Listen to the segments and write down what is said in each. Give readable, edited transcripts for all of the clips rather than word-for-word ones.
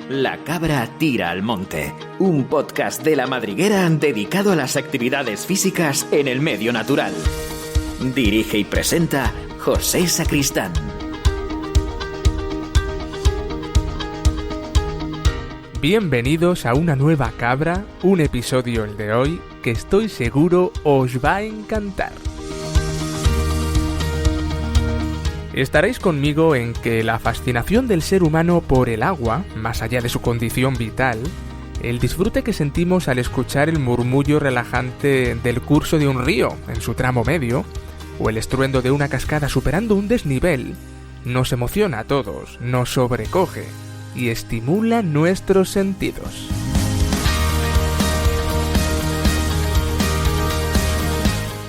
La cabra tira al monte, un podcast de La Madriguera dedicado a las actividades físicas en el medio natural. Dirige y presenta José Sacristán. Bienvenidos a una nueva cabra, un episodio el de hoy que estoy seguro os va a encantar. Estaréis conmigo en que la fascinación del ser humano por el agua, más allá de su condición vital, el disfrute que sentimos al escuchar el murmullo relajante del curso de un río en su tramo medio, o el estruendo de una cascada superando un desnivel, nos emociona a todos, nos sobrecoge y estimula nuestros sentidos.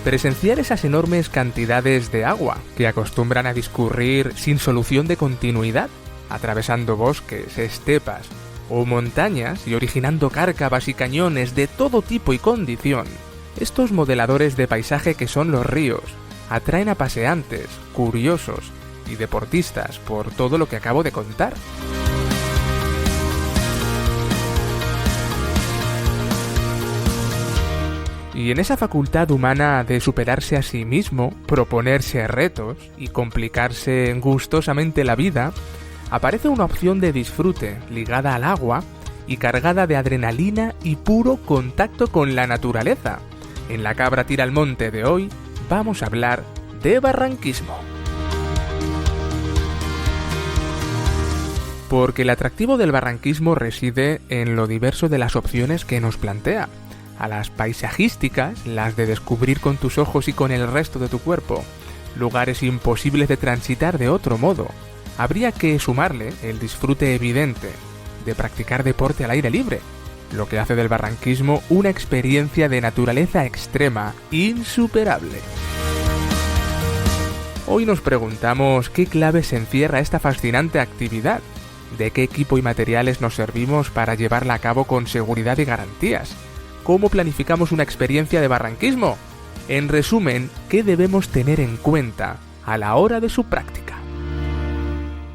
Presenciar esas enormes cantidades de agua que acostumbran a discurrir sin solución de continuidad, atravesando bosques, estepas o montañas y originando cárcavas y cañones de todo tipo y condición, estos modeladores de paisaje que son los ríos atraen a paseantes, curiosos y deportistas por todo lo que acabo de contar. Y en esa facultad humana de superarse a sí mismo, proponerse retos y complicarse gustosamente la vida, aparece una opción de disfrute ligada al agua y cargada de adrenalina y puro contacto con la naturaleza. En La Cabra Tira al Monte de hoy vamos a hablar de barranquismo. Porque el atractivo del barranquismo reside en lo diverso de las opciones que nos plantea. A las paisajísticas, las de descubrir con tus ojos y con el resto de tu cuerpo, lugares imposibles de transitar de otro modo. Habría que sumarle el disfrute evidente de practicar deporte al aire libre, lo que hace del barranquismo una experiencia de naturaleza extrema, insuperable. Hoy nos preguntamos qué claves encierra esta fascinante actividad, de qué equipo y materiales nos servimos para llevarla a cabo con seguridad y garantías. ¿Cómo planificamos una experiencia de barranquismo? En resumen, ¿qué debemos tener en cuenta a la hora de su práctica?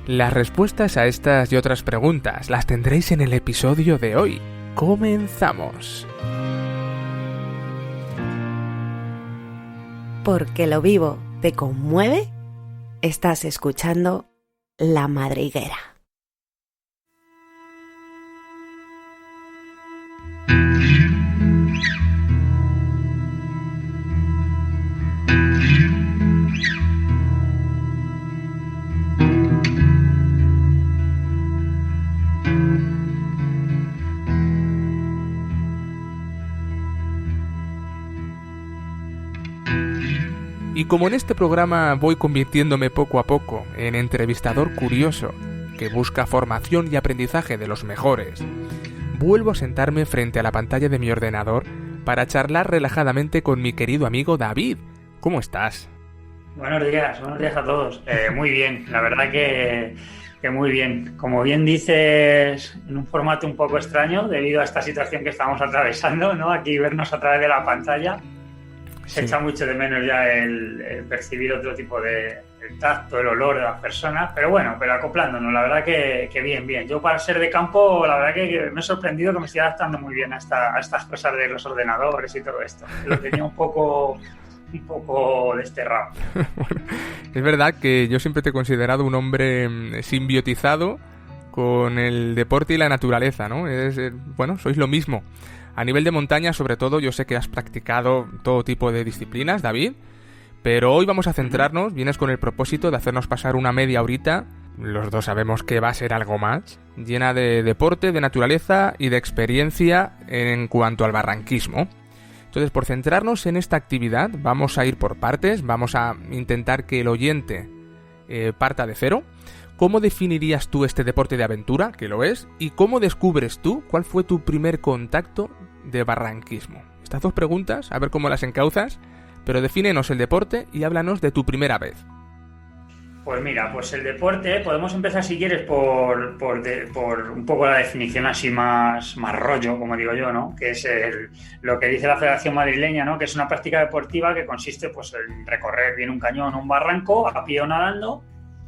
Las respuestas a estas y otras preguntas las tendréis en el episodio de hoy. ¡Comenzamos! Porque lo vivo te conmueve, estás escuchando La Madriguera. Y como en este programa voy convirtiéndome poco a poco en entrevistador curioso que busca formación y aprendizaje de los mejores, vuelvo a sentarme frente a la pantalla de mi ordenador para charlar relajadamente con mi querido amigo David. ¿Cómo estás? Buenos días a todos. Muy bien, la verdad que muy bien. Como bien dices, en un formato un poco extraño debido a esta situación que estamos atravesando, ¿no? Aquí vernos a través de la pantalla. Se echa mucho de menos ya el percibir otro tipo de el tacto, el olor de las personas, pero bueno, acoplándonos, la verdad que bien. Yo para ser de campo, la verdad que me he sorprendido que me estoy adaptando muy bien a estas cosas de los ordenadores y todo esto. Lo tenía un poco desterrado. Bueno, es verdad que yo siempre te he considerado un hombre simbiotizado con el deporte y la naturaleza, ¿no? Bueno, sois lo mismo. A nivel de montaña, sobre todo, yo sé que has practicado todo tipo de disciplinas, David, pero hoy vamos a centrarnos, vienes con el propósito de hacernos pasar una media horita, los dos sabemos que va a ser algo más, llena de deporte, de naturaleza y de experiencia en cuanto al barranquismo. Entonces, por centrarnos en esta actividad, vamos a ir por partes, vamos a intentar que el oyente parta de cero. ¿Cómo definirías tú este deporte de aventura, que lo es? ¿Y cómo descubres tú cuál fue tu primer contacto de barranquismo? Estas dos preguntas, a ver cómo las encauzas, pero defínenos el deporte y háblanos de tu primera vez. Pues mira, pues el deporte, podemos empezar si quieres por un poco la definición así más rollo, como digo yo, ¿no? Que es lo que dice la Federación Madrileña, ¿no? Que es una práctica deportiva que consiste pues en recorrer bien un cañón o un barranco a pie o nadando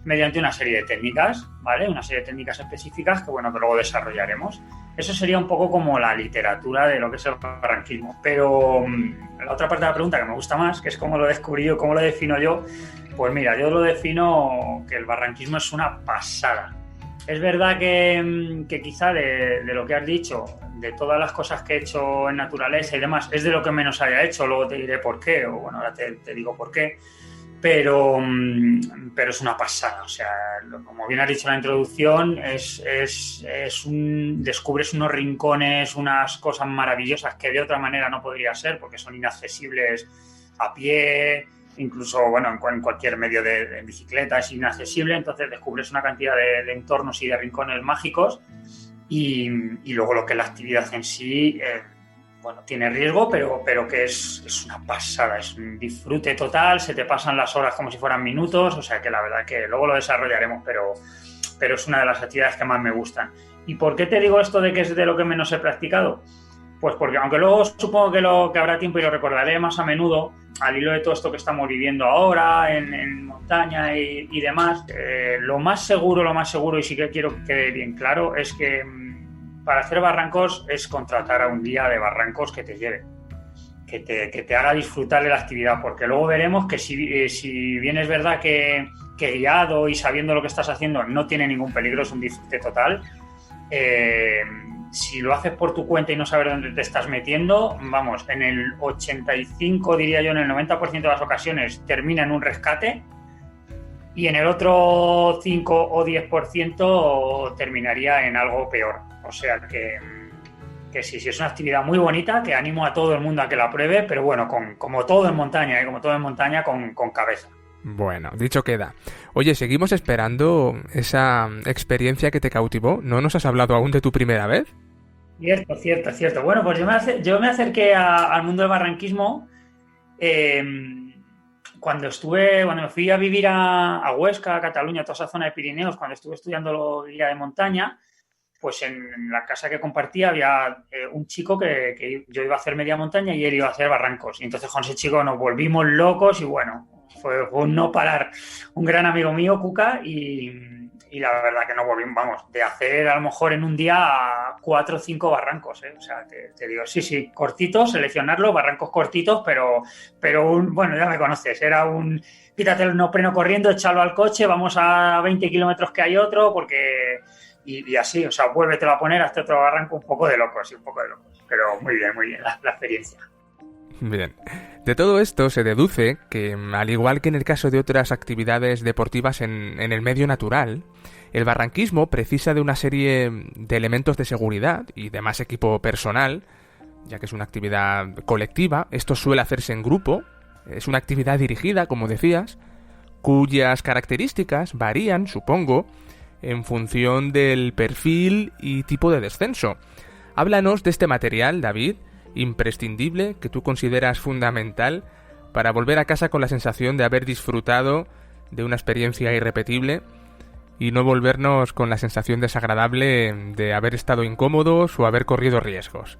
mediante una serie de técnicas, ¿vale? Una serie de técnicas específicas que, bueno, que luego desarrollaremos. Eso sería un poco como la literatura de lo que es el barranquismo. Pero la otra parte de la pregunta que me gusta más, que es cómo lo descubrí yo, cómo lo defino yo, pues mira, yo lo defino que el barranquismo es una pasada. Es verdad que quizá de lo que has dicho, de todas las cosas que he hecho en naturaleza y demás, es de lo que menos haya hecho, luego te diré por qué, o bueno, ahora te digo por qué, pero es una pasada. O sea, como bien has dicho en la introducción, descubres unos rincones, unas cosas maravillosas que de otra manera no podría ser, porque son inaccesibles a pie, incluso bueno, en cualquier medio de bicicleta es inaccesible. Entonces descubres una cantidad de entornos y de rincones mágicos y luego lo que es la actividad en sí, bueno, tiene riesgo, pero que es una pasada, es un disfrute total, se te pasan las horas como si fueran minutos. O sea que la verdad que luego lo desarrollaremos, pero es una de las actividades que más me gustan. ¿Y por qué te digo esto de que es de lo que menos he practicado? Pues porque, aunque luego supongo que habrá tiempo y lo recordaré más a menudo, al hilo de todo esto que estamos viviendo ahora en montaña y demás, lo más seguro, y sí que quiero que quede bien claro, es que para hacer barrancos es contratar a un guía de barrancos que te lleve, que te haga disfrutar de la actividad, porque luego veremos que si bien es verdad que guiado y sabiendo lo que estás haciendo no tiene ningún peligro, es un disfrute total. Si lo haces por tu cuenta y no sabes dónde te estás metiendo, vamos, en el 85, diría yo, en el 90% de las ocasiones termina en un rescate, y en el otro 5 o 10% terminaría en algo peor. O sea que sí, es una actividad muy bonita, que animo a todo el mundo a que la pruebe, pero bueno, como todo en montaña, con cabeza. Bueno, dicho queda. Oye, seguimos esperando esa experiencia que te cautivó. ¿No nos has hablado aún de tu primera vez? Cierto. Bueno, pues yo me acerqué al mundo del barranquismo cuando me fui a vivir a Huesca, a Cataluña, toda esa zona de Pirineos, cuando estuve estudiando guía de montaña. Pues en la casa que compartía había un chico que yo iba a hacer media montaña y él iba a hacer barrancos. Y entonces con ese chico nos volvimos locos y bueno, fue un no parar. Un gran amigo mío, Cuca, y la verdad que nos volvimos, vamos, de hacer a lo mejor en un día 4 o 5 barrancos, ¿eh? O sea, te digo, sí, cortitos, seleccionarlos, barrancos cortitos, pero bueno, ya me conoces, era quítate el neopreno corriendo, échalo al coche, vamos a 20 kilómetros que hay otro, porque... Y así, o sea, vuélvetelo a poner hasta otro barranco, un poco de locos. Pero muy bien la experiencia. Bien. De todo esto se deduce que, al igual que en el caso de otras actividades deportivas en el medio natural, el barranquismo precisa de una serie de elementos de seguridad y de más equipo personal, ya que es una actividad colectiva. Esto suele hacerse en grupo, es una actividad dirigida, como decías, cuyas características varían, supongo, en función del perfil y tipo de descenso. Háblanos de este material, David, imprescindible, que tú consideras fundamental para volver a casa con la sensación de haber disfrutado de una experiencia irrepetible y no volvernos con la sensación desagradable de haber estado incómodos o haber corrido riesgos.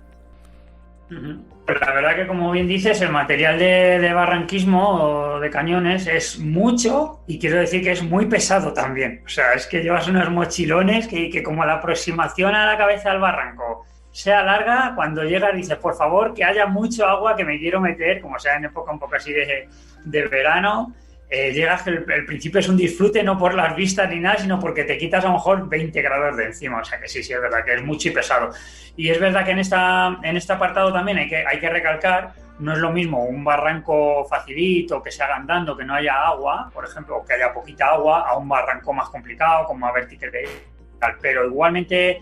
Pues la verdad que, como bien dices, el material de barranquismo o de cañones es mucho, y quiero decir que es muy pesado también. O sea, es que llevas unos mochilones que como la aproximación a la cabeza del barranco sea larga, cuando llegas dices, por favor, que haya mucho agua, que me quiero meter, como sea en época un poco así de verano. Llegas que el principio es un disfrute, no por las vistas ni nada, sino porque te quitas a lo mejor 20 grados de encima. O sea que sí, es verdad que es mucho y pesado. Y es verdad que en este apartado también hay que recalcar, no es lo mismo un barranco facilito, que se haga andando, que no haya agua, por ejemplo, o que haya poquita agua, a un barranco más complicado, como a vertical. Pero igualmente,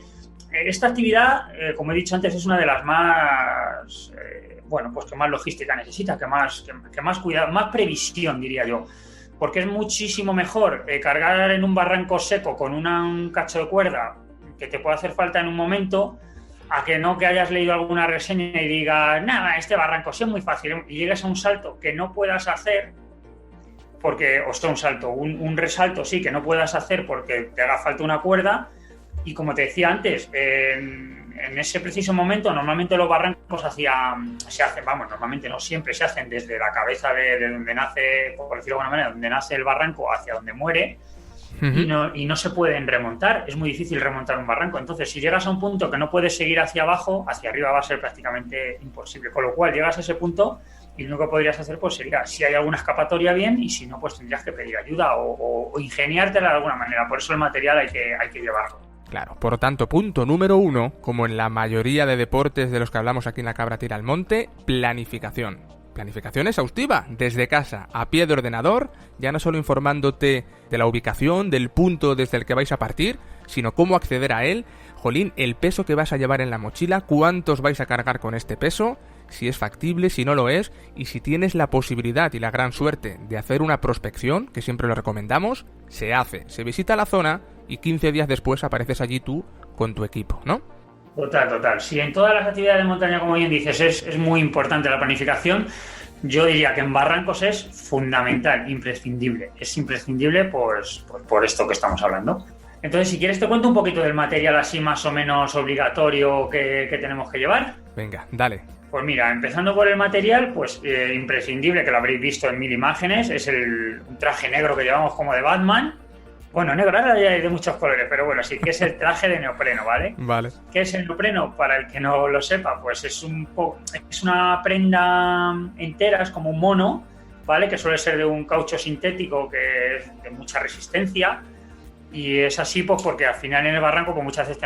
esta actividad, como he dicho antes, es una de las más... pues que más logística necesita, que más cuidado, más previsión, diría yo. Porque es muchísimo mejor cargar en un barranco seco con un cacho de cuerda que te puede hacer falta en un momento, a que no que hayas leído alguna reseña y digas, nada, este barranco sí es muy fácil, y llegues a un salto que no puedas hacer, un resalto sí que no puedas hacer porque te haga falta una cuerda. Y como te decía antes, en ese preciso momento, normalmente los barrancos se hacen, normalmente no siempre se hacen desde la cabeza de donde nace, por decirlo de alguna manera, donde nace el barranco hacia donde muere. y no se pueden remontar. Es muy difícil remontar un barranco. Entonces, si llegas a un punto que no puedes seguir hacia abajo, hacia arriba va a ser prácticamente imposible. Con lo cual, llegas a ese punto y lo único que podrías hacer pues sería, si hay alguna escapatoria, bien, y si no, pues tendrías que pedir ayuda o ingeniártela de alguna manera. Por eso el material hay que llevarlo. Claro, por lo tanto, punto número 1, como en la mayoría de deportes de los que hablamos aquí en La Cabra Tira al Monte, planificación. Planificación exhaustiva, desde casa, a pie de ordenador, ya no solo informándote de la ubicación, del punto desde el que vais a partir, sino cómo acceder a él, jolín, el peso que vas a llevar en la mochila, cuántos vais a cargar con este peso, si es factible, si no lo es, y si tienes la posibilidad y la gran suerte de hacer una prospección, que siempre lo recomendamos, se hace, se visita la zona y 15 días después apareces allí tú con tu equipo, ¿no? Total. Si en todas las actividades de montaña, como bien dices, es muy importante la planificación, yo diría que en barrancos es fundamental, imprescindible. Es imprescindible pues por esto que estamos hablando. Entonces, si quieres, te cuento un poquito del material así más o menos obligatorio que tenemos que llevar. Venga, dale. Pues mira, empezando por el material, pues imprescindible, que lo habréis visto en 1000 imágenes, es un traje negro que llevamos como de Batman. Bueno, negro ahora ya hay de muchos colores, pero bueno, sí que es el traje de neopreno, ¿vale? Vale. ¿Qué es el neopreno? Para el que no lo sepa, pues es una prenda entera, es como un mono, ¿vale? Que suele ser de un caucho sintético que es de mucha resistencia. Y es así pues porque al final en el barranco pues muchas veces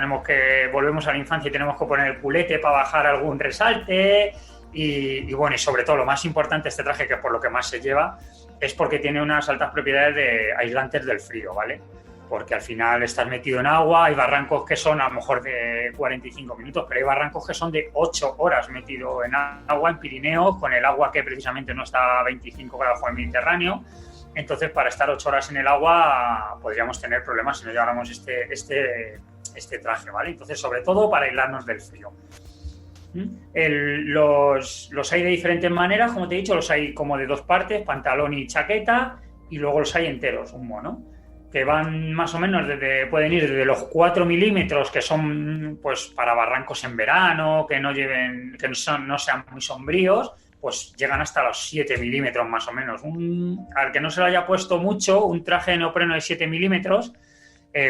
volvemos a la infancia y tenemos que poner el culete para bajar algún resalte y bueno, y sobre todo lo más importante este traje, que es por lo que más se lleva, es porque tiene unas altas propiedades de aislantes del frío, ¿vale? Porque al final estás metido en agua, hay barrancos que son a lo mejor de 45 minutos, pero hay barrancos que son de 8 horas metido en agua en Pirineos, con el agua que precisamente no está a 25 grados bajo el Mediterráneo. Entonces, para estar 8 horas en el agua podríamos tener problemas si no lleváramos este traje, ¿vale? Entonces, sobre todo para aislarnos del frío. Los hay de diferentes maneras, como te he dicho, los hay como de 2 partes, pantalón y chaqueta, y luego los hay enteros, un mono, que van más o menos pueden ir desde los 4 milímetros, que son pues para barrancos en verano, que no sean muy sombríos, pues llegan hasta los 7 milímetros más o menos. Al que no se lo haya puesto mucho, un traje de neopreno de 7 milímetros,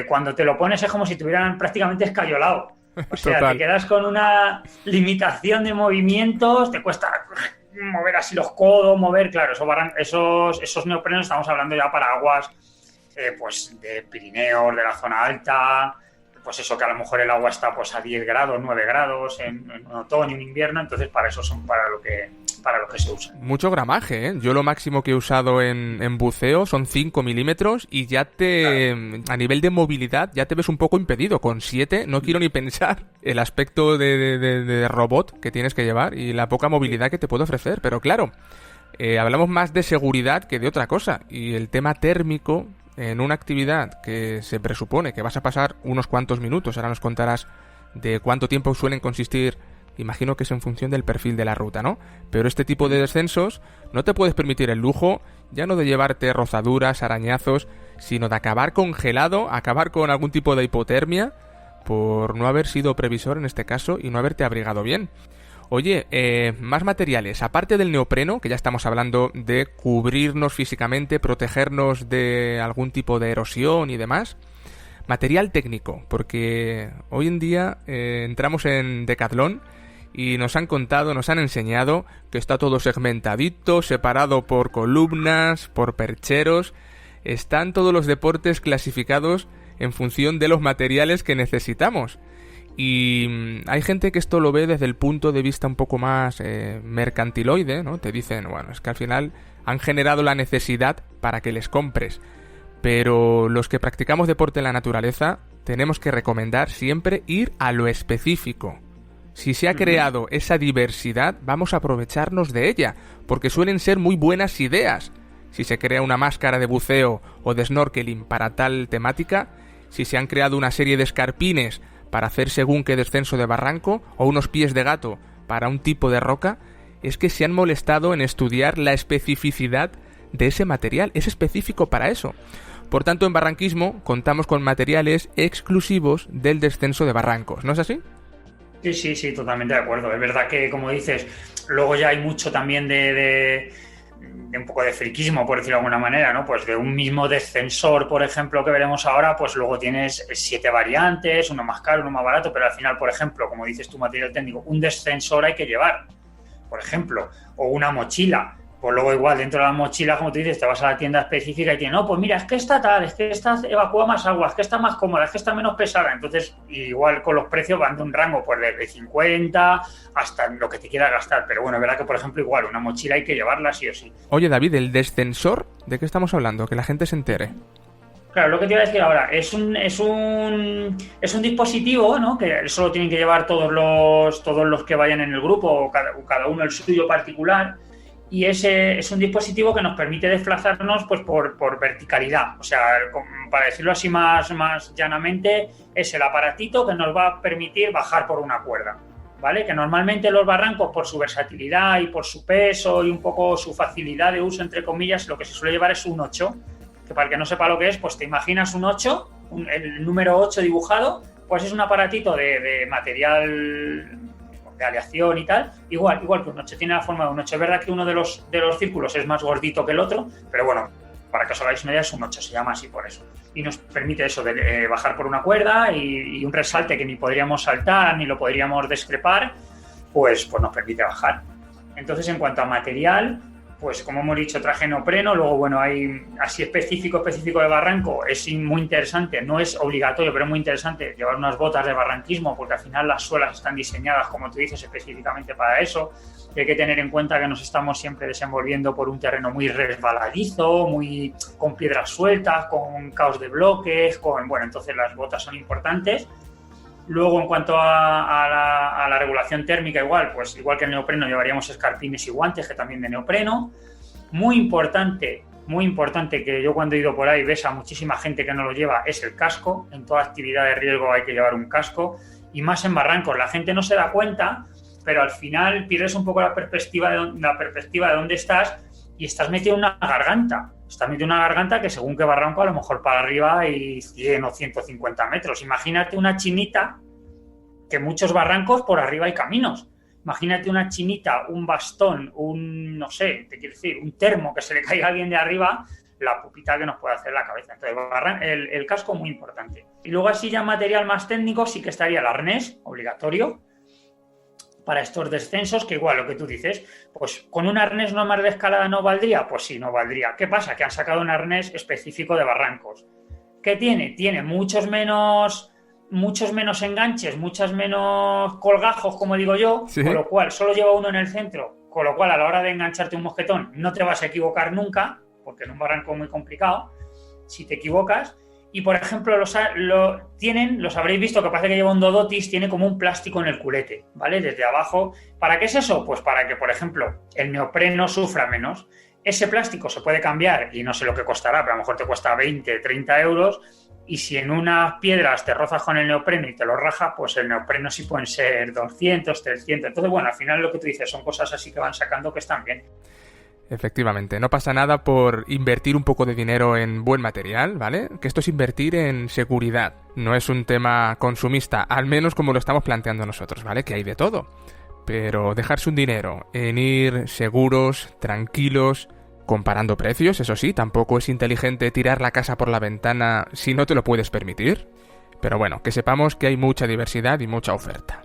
cuando te lo pones es como si te hubieran prácticamente escayolado. O sea, Total. Te quedas con una limitación de movimientos, te cuesta mover así los codos, claro, esos neoprenos estamos hablando ya para aguas pues de Pirineos, de la zona alta, pues eso que a lo mejor el agua está pues a 10 grados, 9 grados en otoño, en invierno, entonces para eso son para lo que se usa. Mucho gramaje, ¿eh? Yo lo máximo que he usado en buceo son 5 milímetros y ya claro. A nivel de movilidad ya te ves un poco impedido. Con 7 no quiero ni pensar el aspecto de robot que tienes que llevar y la poca movilidad que te puede ofrecer, pero claro, hablamos más de seguridad que de otra cosa, y el tema térmico en una actividad que se presupone que vas a pasar unos cuantos minutos, ahora nos contarás de cuánto tiempo suelen consistir, imagino que es en función del perfil de la ruta, ¿no? Pero este tipo de descensos no te puedes permitir el lujo, ya no de llevarte rozaduras, arañazos, sino de acabar congelado, acabar con algún tipo de hipotermia, por no haber sido previsor en este caso y no haberte abrigado bien. Oye, más materiales, aparte del neopreno, que ya estamos hablando de cubrirnos físicamente, protegernos de algún tipo de erosión y demás. Material técnico, porque hoy en día entramos en Decathlon y nos han enseñado que está todo segmentadito, separado por columnas, por percheros. Están todos los deportes clasificados en función de los materiales que necesitamos. Y hay gente que esto lo ve desde el punto de vista un poco más mercantiloide, ¿no? Te dicen, bueno, es que al final han generado la necesidad para que les compres. Pero los que practicamos deporte en la naturaleza tenemos que recomendar siempre ir a lo específico. Si se ha creado esa diversidad, vamos a aprovecharnos de ella, porque suelen ser muy buenas ideas. Si se crea una máscara de buceo o de snorkeling para tal temática, si se han creado una serie de escarpines para hacer según qué descenso de barranco, o unos pies de gato para un tipo de roca, es que se han molestado en estudiar la especificidad de ese material. Es específico para eso. Por tanto, en barranquismo contamos con materiales exclusivos del descenso de barrancos, ¿no es así? Sí, totalmente de acuerdo. Es verdad que, como dices, luego ya hay mucho también de un poco de friquismo, por decirlo de alguna manera, ¿no? Pues de un mismo descensor, por ejemplo, que veremos ahora, pues luego tienes 7 variantes, uno más caro, uno más barato, pero al final, por ejemplo, como dices tu material técnico, un descensor hay que llevar, por ejemplo, o una mochila. Pues luego igual dentro de la mochila, como tú dices, te vas a la tienda específica y tienes, no, pues mira, es que esta tal, es que esta evacúa más agua, es que está más cómoda, es que está menos pesada. Entonces, igual con los precios van de un rango pues desde 50 hasta lo que te quieras gastar. Pero bueno, es verdad que, por ejemplo, igual una mochila hay que llevarla sí o sí. Oye, David, ¿el descensor? ¿De qué estamos hablando? Que la gente se entere. Claro, lo que te iba a decir ahora, es un dispositivo, ¿no? Que eso lo tienen que llevar todos los que vayan en el grupo, o cada uno el suyo particular. Y ese es un dispositivo que nos permite desplazarnos pues por verticalidad. O sea, para decirlo así más llanamente, es el aparatito que nos va a permitir bajar por una cuerda, ¿vale? Que normalmente los barrancos, por su versatilidad y por su peso y un poco su facilidad de uso, entre comillas, lo que se suele llevar es un 8, que para el que no sepa lo que es, pues te imaginas un 8, el número 8 dibujado, pues es un aparatito de material de aleación y tal, igual que un 8, tiene la forma de un 8. Es verdad que uno de los círculos es más gordito que el otro, pero bueno, para que os hagáis una idea, es un 8, se llama así por eso. Y nos permite eso, de bajar por una cuerda y un resalte que ni podríamos saltar ni lo podríamos descrepar, pues nos permite bajar. Entonces, en cuanto a material, pues como hemos dicho, traje neopreno, luego bueno, hay así específico de barranco, es muy interesante, no es obligatorio, pero es muy interesante llevar unas botas de barranquismo, porque al final las suelas están diseñadas, como tú dices, específicamente para eso. Y hay que tener en cuenta que nos estamos siempre desenvolviendo por un terreno muy resbaladizo, muy con piedras sueltas, con caos de bloques, entonces las botas son importantes. Luego, en cuanto a la regulación térmica, igual que el neopreno, llevaríamos escarpines y guantes, que también de neopreno. Muy importante, que yo cuando he ido por ahí ves a muchísima gente que no lo lleva, es el casco. En toda actividad de riesgo hay que llevar un casco, y más en barrancos. La gente no se da cuenta, pero al final pierdes un poco la perspectiva de dónde estás y estás metido en una garganta. Estás metido en una garganta que según qué barranco, a lo mejor para arriba hay 100 o 150 metros. Imagínate una chinita, que muchos barrancos por arriba hay caminos. Imagínate una chinita, un bastón, un termo que se le caiga a alguien de arriba, la pupita que nos puede hacer la cabeza. Entonces, el casco muy importante. Y luego así ya material más técnico sí que estaría el arnés, obligatorio, para estos descensos, que igual lo que tú dices, pues con un arnés normal de escalada no valdría, pues sí, no valdría. ¿Qué pasa? Que han sacado un arnés específico de barrancos. ¿Qué tiene? Tiene muchos menos enganches, muchos menos colgajos, como digo yo, ¿sí? Con lo cual solo lleva uno en el centro, con lo cual a la hora de engancharte un mosquetón no te vas a equivocar nunca, porque en un barranco es muy complicado si te equivocas. Y, por ejemplo, los habréis visto, que parece que lleva un Dodotis, tiene como un plástico en el culete, ¿vale? Desde abajo. ¿Para qué es eso? Pues para que, por ejemplo, el neopreno sufra menos. Ese plástico se puede cambiar y no sé lo que costará, pero a lo mejor te cuesta 20, 30 euros. Y si en unas piedras te rozas con el neopreno y te lo raja, pues el neopreno sí pueden ser 200, 300. Entonces, bueno, al final lo que tú dices son cosas así que van sacando que están bien. Efectivamente, no pasa nada por invertir un poco de dinero en buen material, ¿vale? Que esto es invertir en seguridad, no es un tema consumista, al menos como lo estamos planteando nosotros, ¿vale? Que hay de todo. Pero dejarse un dinero en ir seguros, tranquilos, comparando precios, eso sí, tampoco es inteligente tirar la casa por la ventana si no te lo puedes permitir. Pero bueno, que sepamos que hay mucha diversidad y mucha oferta.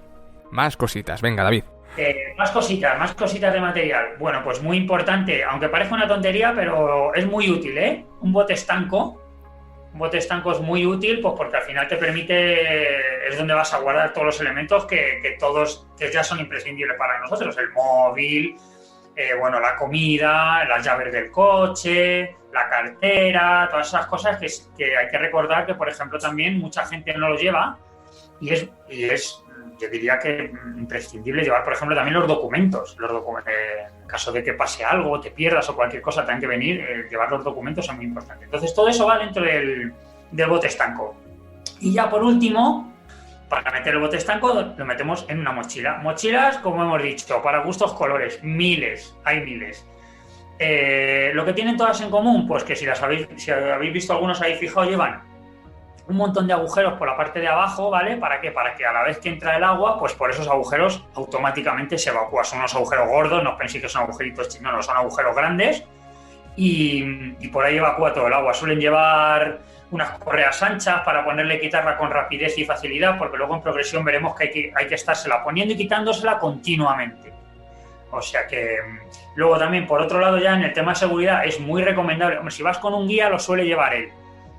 Más cositas, venga, David. Más cositas de material. Bueno, pues muy importante, aunque parezca una tontería, pero es muy útil, ¿eh? Un bote estanco. Un bote estanco es muy útil, pues porque al final te permite, es donde vas a guardar todos los elementos que ya son imprescindibles para nosotros. El móvil, la comida, las llaves del coche, la cartera, todas esas cosas que hay que recordar que, por ejemplo, también mucha gente no lo lleva y es yo diría que imprescindible llevar, por ejemplo, también los documentos. En caso de que pase algo, te pierdas o cualquier cosa, tengan que venir, llevar los documentos es muy importante. Entonces, todo eso va dentro del bote estanco. Y ya por último, para meter el bote estanco, lo metemos en una mochila. Mochilas, como hemos dicho, para gustos colores, hay miles. Lo que tienen todas en común, pues que si habéis visto algunos habéis fijado, llevan un montón de agujeros por la parte de abajo, ¿vale? ¿Para qué? Para que a la vez que entra el agua, pues por esos agujeros automáticamente se evacúa. Son unos agujeros gordos, no os penséis que son agujeritos chinos, no, son agujeros grandes y por ahí evacúa todo el agua. Suelen llevar unas correas anchas para ponerle y quitarla con rapidez y facilidad, porque luego en progresión veremos que hay que estársela poniendo y quitándosela continuamente. O sea que luego también, por otro lado, ya en el tema de seguridad es muy recomendable. Hombre, si vas con un guía lo suele llevar él,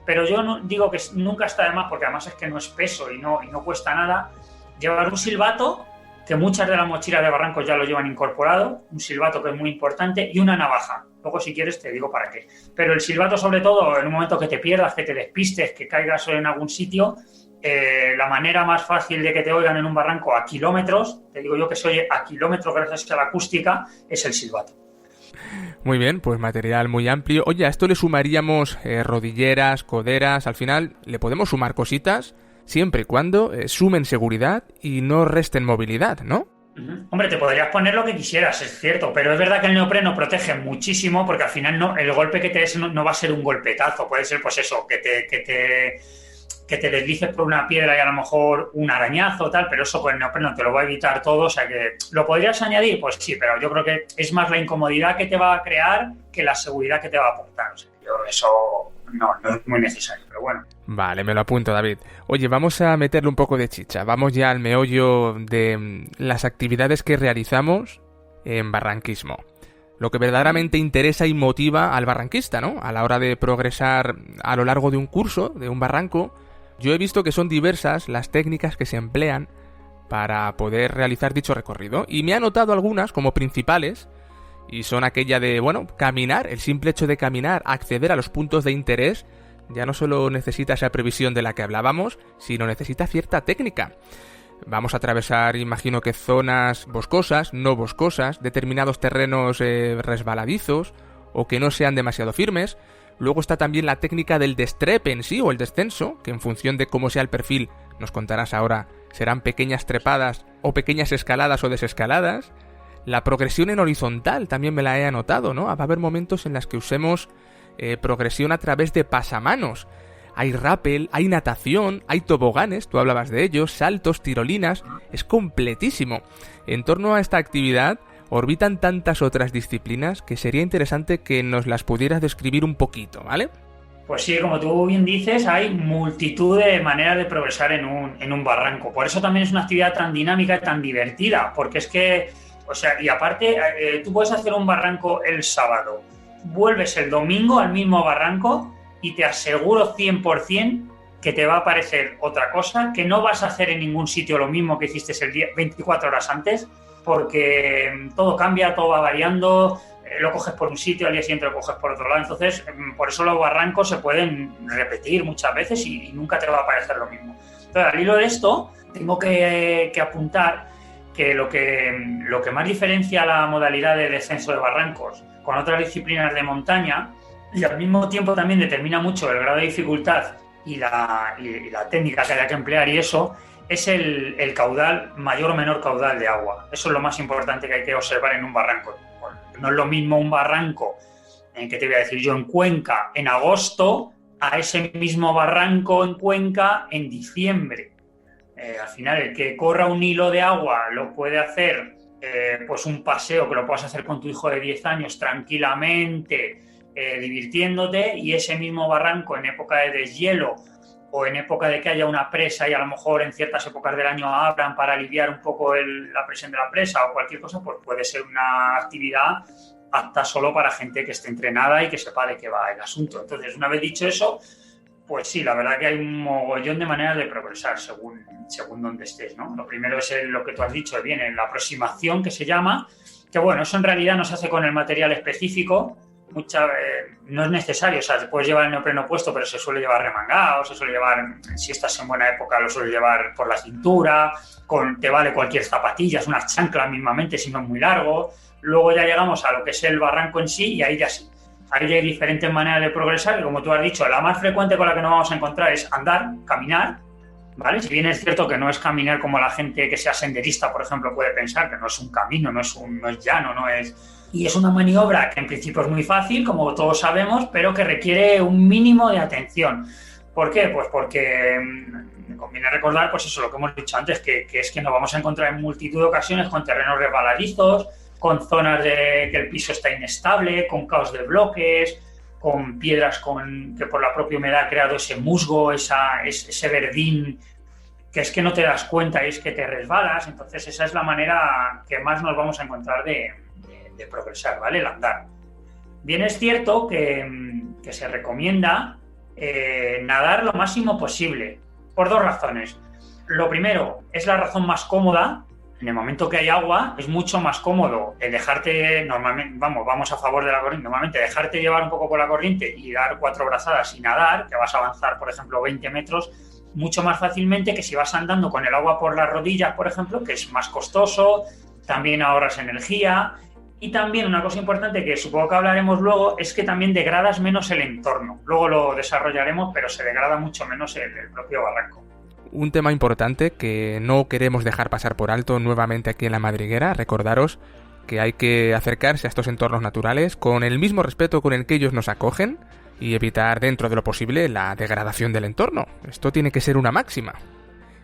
pero yo no, digo que nunca está de más, porque además es que no es peso y no cuesta nada, llevar un silbato, que muchas de las mochilas de barrancos ya lo llevan incorporado, un silbato que es muy importante, y una navaja. Luego, si quieres, te digo para qué. Pero el silbato, sobre todo, en un momento que te pierdas, que te despistes, que caigas en algún sitio, la manera más fácil de que te oigan en un barranco a kilómetros, te digo yo que se oye a kilómetros gracias a la acústica, es el silbato. Muy bien, pues material muy amplio. Oye, a esto le sumaríamos rodilleras, coderas, al final le podemos sumar cositas, siempre y cuando sumen seguridad y no resten movilidad, ¿no? Hombre, te podrías poner lo que quisieras, es cierto, pero es verdad que el neopreno protege muchísimo, porque al final no, el golpe que te des no va a ser un golpetazo, puede ser pues eso, que te deslices por una piedra y a lo mejor un arañazo o tal, pero eso con el neopreno te lo va a evitar todo, o sea que ¿lo podrías añadir? Pues sí, pero yo creo que es más la incomodidad que te va a crear que la seguridad que te va a aportar, o sea, yo eso no es muy necesario, pero bueno. Vale, me lo apunto, David. Oye, vamos a meterle un poco de chicha. Vamos ya al meollo de las actividades que realizamos en barranquismo. Lo que verdaderamente interesa y motiva al barranquista, ¿no? A la hora de progresar a lo largo de un curso, de un barranco, yo he visto que son diversas las técnicas que se emplean para poder realizar dicho recorrido. Y me he anotado algunas como principales, y son aquella de, bueno, caminar, el simple hecho de caminar, acceder a los puntos de interés, ya no solo necesita esa previsión de la que hablábamos, sino necesita cierta técnica. Vamos a atravesar, imagino que zonas boscosas, no boscosas, determinados terrenos resbaladizos o que no sean demasiado firmes. Luego está también la técnica del destrepe en sí o el descenso, que en función de cómo sea el perfil, nos contarás ahora, serán pequeñas trepadas o pequeñas escaladas o desescaladas. La progresión en horizontal también me la he anotado, ¿no? Va a haber momentos en los que usemos progresión a través de pasamanos. Hay rappel, hay natación, hay toboganes, tú hablabas de ellos, saltos, tirolinas, es completísimo. En torno a esta actividad orbitan tantas otras disciplinas que sería interesante que nos las pudieras describir un poquito, ¿vale? Pues sí, como tú bien dices, hay multitud de maneras de progresar en un barranco. Por eso también es una actividad tan dinámica y tan divertida, porque es que, o sea, y aparte, tú puedes hacer un barranco el sábado, vuelves el domingo al mismo barranco y te aseguro 100% que te va a parecer otra cosa, que no vas a hacer en ningún sitio lo mismo que hiciste el día 24 horas antes, porque todo cambia, todo va variando, lo coges por un sitio, al día siguiente lo coges por otro lado. Entonces, por eso los barrancos se pueden repetir muchas veces y nunca te va a parecer lo mismo. Entonces, al hilo de esto, tengo que apuntar que lo que más diferencia la modalidad de descenso de barrancos con otras disciplinas de montaña, y al mismo tiempo también determina mucho el grado de dificultad y la técnica que haya que emplear, y eso es el caudal, mayor o menor caudal de agua. Eso es lo más importante que hay que observar en un barranco. Bueno, no es lo mismo un barranco, que te voy a decir yo, en Cuenca en agosto, a ese mismo barranco en Cuenca en diciembre. Al final, el que corra un hilo de agua lo puede hacer, pues un paseo que lo puedas hacer con tu hijo de 10 años tranquilamente, divirtiéndote, y ese mismo barranco en época de deshielo o en época de que haya una presa y a lo mejor en ciertas épocas del año abran para aliviar un poco la presión de la presa o cualquier cosa, pues puede ser una actividad apta solo para gente que esté entrenada y que sepa de qué va el asunto. Entonces, una vez dicho eso, pues sí, la verdad que hay un mogollón de maneras de progresar según donde estés, ¿no? Lo primero es lo que tú has dicho, bien, en la aproximación, que se llama, que bueno, eso en realidad no se hace con el material específico, no es necesario, o sea, te puedes llevar el neopreno puesto, pero se suele llevar remangado, se suele llevar, si estás en buena época, lo sueles llevar por la cintura, te vale cualquier zapatilla, es una chancla mismamente, si no es muy largo. Luego ya llegamos a lo que es el barranco en sí, y ahí ya sí. Ahí hay diferentes maneras de progresar, y como tú has dicho, la más frecuente con la que nos vamos a encontrar es andar, caminar, ¿vale? Si bien es cierto que no es caminar como la gente que sea senderista, por ejemplo, puede pensar, que no es un camino, no es llano, no es... Y es una maniobra que en principio es muy fácil, como todos sabemos, pero que requiere un mínimo de atención. ¿Por qué? Pues porque conviene recordar, pues eso, lo que hemos dicho antes, que es que nos vamos a encontrar en multitud de ocasiones con terrenos resbaladizos, con zonas de que el piso está inestable, con caos de bloques, con piedras que por la propia humedad ha creado ese musgo, ese verdín, que es que no te das cuenta y es que te resbalas. Entonces esa es la manera que más nos vamos a encontrar de progresar, ¿vale? El andar. Bien es cierto que se recomienda nadar lo máximo posible, por 2 razones. Lo primero, es la razón más cómoda. En el momento que hay agua, es mucho más cómodo dejarte, normalmente, vamos a favor de la corriente, normalmente dejarte llevar un poco por la corriente y dar 4 brazadas y nadar, que vas a avanzar, por ejemplo, 20 metros, mucho más fácilmente que si vas andando con el agua por las rodillas, por ejemplo, que es más costoso, también ahorras energía. Y también una cosa importante que supongo que hablaremos luego es que también degradas menos el entorno. Luego lo desarrollaremos, pero se degrada mucho menos el propio barranco. Un tema importante que no queremos dejar pasar por alto nuevamente aquí en La Madriguera, recordaros que hay que acercarse a estos entornos naturales con el mismo respeto con el que ellos nos acogen y evitar dentro de lo posible la degradación del entorno. Esto tiene que ser una máxima.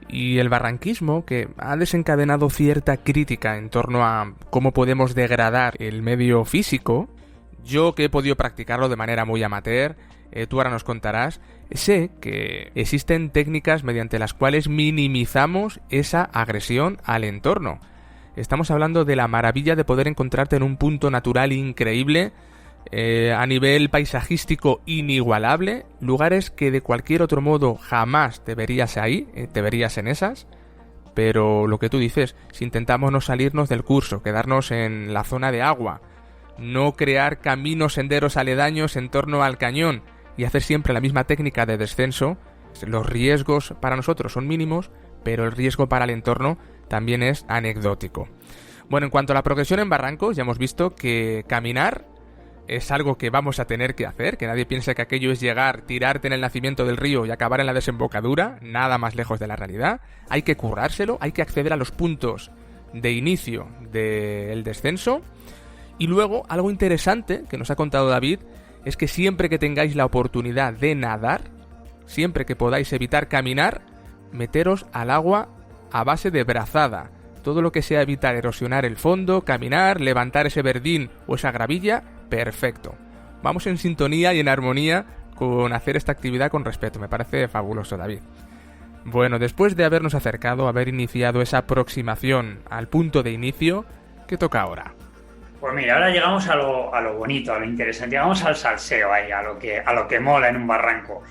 Y el barranquismo, que ha desencadenado cierta crítica en torno a cómo podemos degradar el medio físico, yo que he podido practicarlo de manera muy amateur, tú ahora nos contarás, sé que existen técnicas mediante las cuales minimizamos esa agresión al entorno. Estamos hablando de la maravilla de poder encontrarte en un punto natural increíble, a nivel paisajístico inigualable, lugares que de cualquier otro modo jamás te verías ahí, te verías en esas, pero lo que tú dices, si intentamos no salirnos del curso, quedarnos en la zona de agua, no crear caminos, senderos aledaños en torno al cañón y hacer siempre la misma técnica de descenso, los riesgos para nosotros son mínimos, pero el riesgo para el entorno también es anecdótico. Bueno, en cuanto a la progresión en barrancos, ya hemos visto que caminar es algo que vamos a tener que hacer, que nadie piense que aquello es llegar, tirarte en el nacimiento del río y acabar en la desembocadura, nada más lejos de la realidad. Hay que currárselo, hay que acceder a los puntos de inicio del descenso. Y luego, algo interesante que nos ha contado David, es que siempre que tengáis la oportunidad de nadar, siempre que podáis evitar caminar, meteros al agua a base de brazada. Todo lo que sea evitar erosionar el fondo, caminar, levantar ese verdín o esa gravilla, perfecto. Vamos en sintonía y en armonía con hacer esta actividad con respeto. Me parece fabuloso, David. Bueno, después de habernos acercado, haber iniciado esa aproximación al punto de inicio, ¿qué toca ahora? Pues mira, ahora llegamos a lo bonito, a lo interesante. Llegamos al salseo ahí, a lo que mola en un barranco.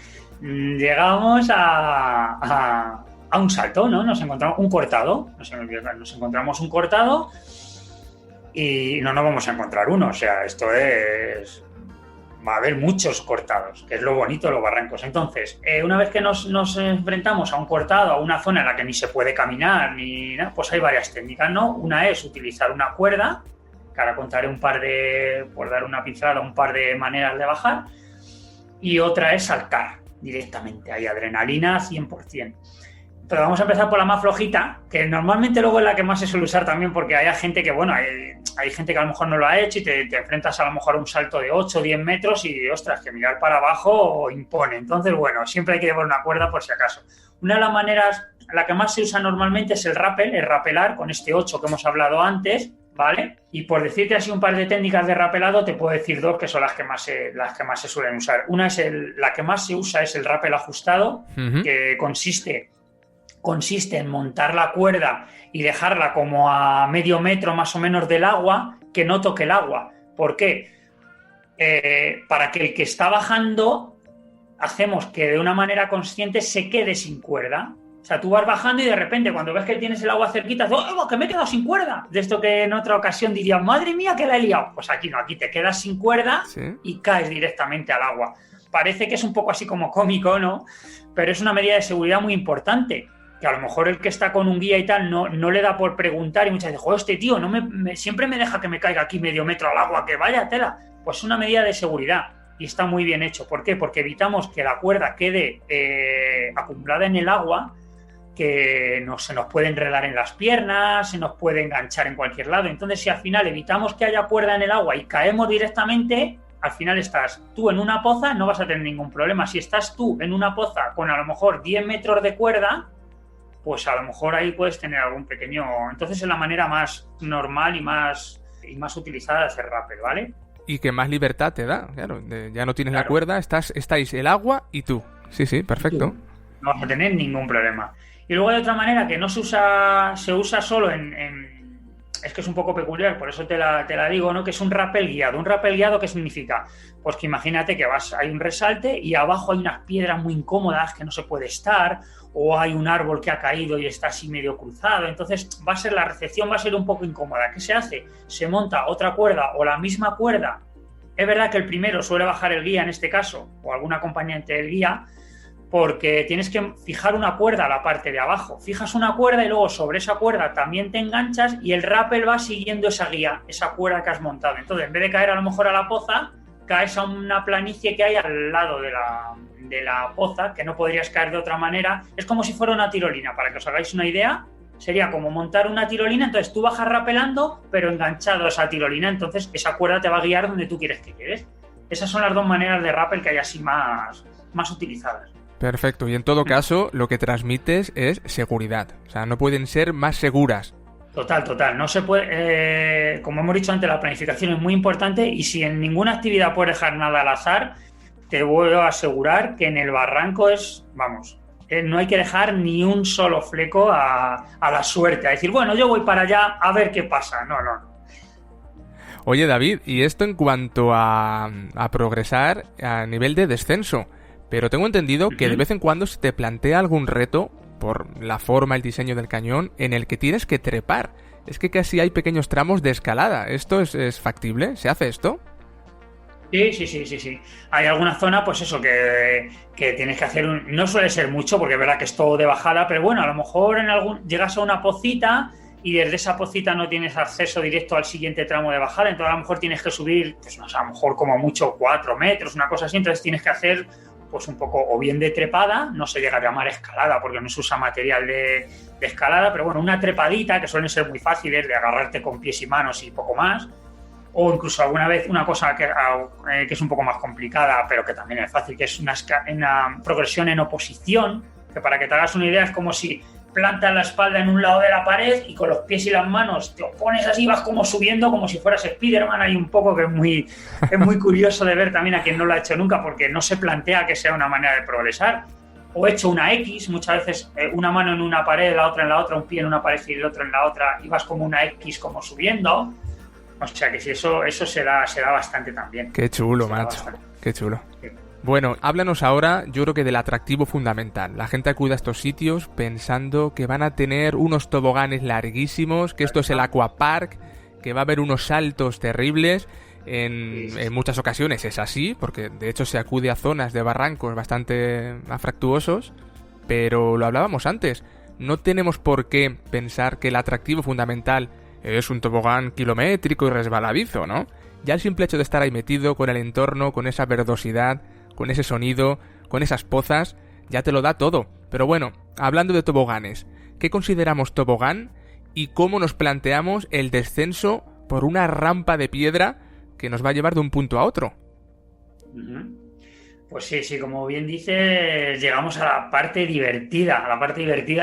Llegamos a un salto, ¿no? Nos encontramos un cortado. Nos encontramos un cortado. Y no nos vamos a encontrar uno, o sea, va a haber muchos cortados, que es lo bonito de los barrancos. Entonces, una vez que nos enfrentamos a un cortado, a una zona en la que ni se puede caminar, ni nada, pues hay varias técnicas, ¿no? Una es utilizar una cuerda, que ahora contaré por dar una pincelada, un par de maneras de bajar, y otra es saltar directamente, hay adrenalina 100%. Pero vamos a empezar por la más flojita, que normalmente luego es la que más se suele usar también, porque hay gente que, bueno, hay gente que a lo mejor no lo ha hecho y te enfrentas a lo mejor a un salto de 8 o 10 metros y, ostras, que mirar para abajo impone. Entonces, bueno, siempre hay que llevar una cuerda por si acaso. Una de las maneras, la que más se usa normalmente es el rapelar con este 8 que hemos hablado antes, ¿vale? Y por decirte así un par de técnicas de rapelado, te puedo decir 2 que son las que más se suelen usar. Una es la que más se usa es el rappel ajustado, que consiste en montar la cuerda y dejarla como a medio metro más o menos del agua, que no toque el agua. ¿Por qué? Para que el que está bajando, hacemos que de una manera consciente se quede sin cuerda. O sea, tú vas bajando y de repente cuando ves que tienes el agua cerquita, ¡oh, que me he quedado sin cuerda! De esto que en otra ocasión dirías, ¡madre mía, que la he liado! Pues aquí no, aquí te quedas sin cuerda, ¿sí? Y caes directamente al agua. Parece que es un poco así como cómico, ¿no? Pero es una medida de seguridad muy importante, que a lo mejor el que está con un guía y tal no le da por preguntar y muchas veces, joder, este tío siempre me deja que me caiga aquí medio metro al agua, que vaya tela. Pues es una medida de seguridad y está muy bien hecho. ¿Por qué? Porque evitamos que la cuerda quede acumulada en el agua, que se nos puede enredar en las piernas, se nos puede enganchar en cualquier lado. Entonces, si al final evitamos que haya cuerda en el agua y caemos directamente, al final estás tú en una poza, no vas a tener ningún problema. Si estás tú en una poza con a lo mejor 10 metros de cuerda, pues a lo mejor ahí puedes tener algún pequeño... Entonces es la manera más normal y más y más utilizada de hacer rappel, ¿vale? Y que más libertad te da, claro. Ya no tienes Claro. la cuerda, estáis el agua y tú. Sí, perfecto. No vas a tener ningún problema. Y luego hay otra manera que no se usa solo es que es un poco peculiar, por eso te la digo, ¿no? Que es un rappel guiado. ¿Un rappel guiado qué significa? Pues que imagínate que hay un resalte y abajo hay unas piedras muy incómodas que no se puede estar, o hay un árbol que ha caído y está así medio cruzado. Entonces la recepción va a ser un poco incómoda. ¿Qué se hace? Se monta otra cuerda o la misma cuerda. Es verdad que el primero suele bajar el guía en este caso, o algún acompañante del guía, porque tienes que fijar una cuerda a la parte de abajo. Fijas una cuerda y luego sobre esa cuerda también te enganchas y el rappel va siguiendo esa guía, esa cuerda que has montado. Entonces, en vez de caer a lo mejor a la poza, caes a una planicie que hay al lado de la poza, que no podrías caer de otra manera. Es como si fuera una tirolina, para que os hagáis una idea. Sería como montar una tirolina, entonces tú bajas rappelando, pero enganchado a esa tirolina, entonces esa cuerda te va a guiar donde tú quieres que llegues. Esas son las dos maneras de rappel que hay así más utilizadas. Perfecto, y en todo caso, lo que transmites es seguridad. O sea, no pueden ser más seguras. Total. No se puede, como hemos dicho antes, la planificación es muy importante y si en ninguna actividad puedes dejar nada al azar, te voy a asegurar que en el barranco no hay que dejar ni un solo fleco a la suerte, a decir, bueno, yo voy para allá a ver qué pasa. No. Oye, David, y esto en cuanto a progresar a nivel de descenso. Pero tengo entendido que de vez en cuando se te plantea algún reto, por la forma, el diseño del cañón, en el que tienes que trepar. Es que casi hay pequeños tramos de escalada. ¿Esto es factible? ¿Se hace esto? Sí. Hay alguna zona, pues eso, que tienes que hacer no suele ser mucho, porque es verdad que es todo de bajada, pero bueno, a lo mejor llegas a una pocita y desde esa pocita no tienes acceso directo al siguiente tramo de bajada, entonces a lo mejor tienes que subir, pues no sé, a lo mejor como mucho 4 metros, una cosa así, entonces tienes que hacer pues un poco o bien de trepada, no se llega a llamar escalada porque no se usa material de escalada, pero bueno, una trepadita que suelen ser muy fáciles de agarrarte con pies y manos y poco más, o incluso alguna vez una cosa que es un poco más complicada, pero que también es fácil, que es una progresión en oposición, que para que te hagas una idea es como si plantas la espalda en un lado de la pared y con los pies y las manos te opones así, vas como subiendo como si fueras Spiderman. Hay un poco que es muy curioso de ver también a quien no lo ha hecho nunca, porque no se plantea que sea una manera de progresar. O he hecho una X, muchas veces una mano en una pared, la otra en la otra, un pie en una pared y el otro en la otra, y vas como una X como subiendo. O sea que si eso se da bastante también. Qué chulo, macho. Qué chulo. Sí. Bueno, háblanos ahora, yo creo que del atractivo fundamental. La gente acude a estos sitios pensando que van a tener unos toboganes larguísimos, que esto es el aquapark, que va a haber unos saltos terribles. En muchas ocasiones es así, porque de hecho se acude a zonas de barrancos bastante afractuosos, pero lo hablábamos antes. No tenemos por qué pensar que el atractivo fundamental es un tobogán kilométrico y resbaladizo, ¿no? Ya el simple hecho de estar ahí metido con el entorno, con esa verdosidad, con ese sonido, con esas pozas, ya te lo da todo. Pero bueno, hablando de toboganes, ¿qué consideramos tobogán y cómo nos planteamos el descenso por una rampa de piedra que nos va a llevar de un punto a otro? Pues sí, como bien dices, llegamos a la parte divertida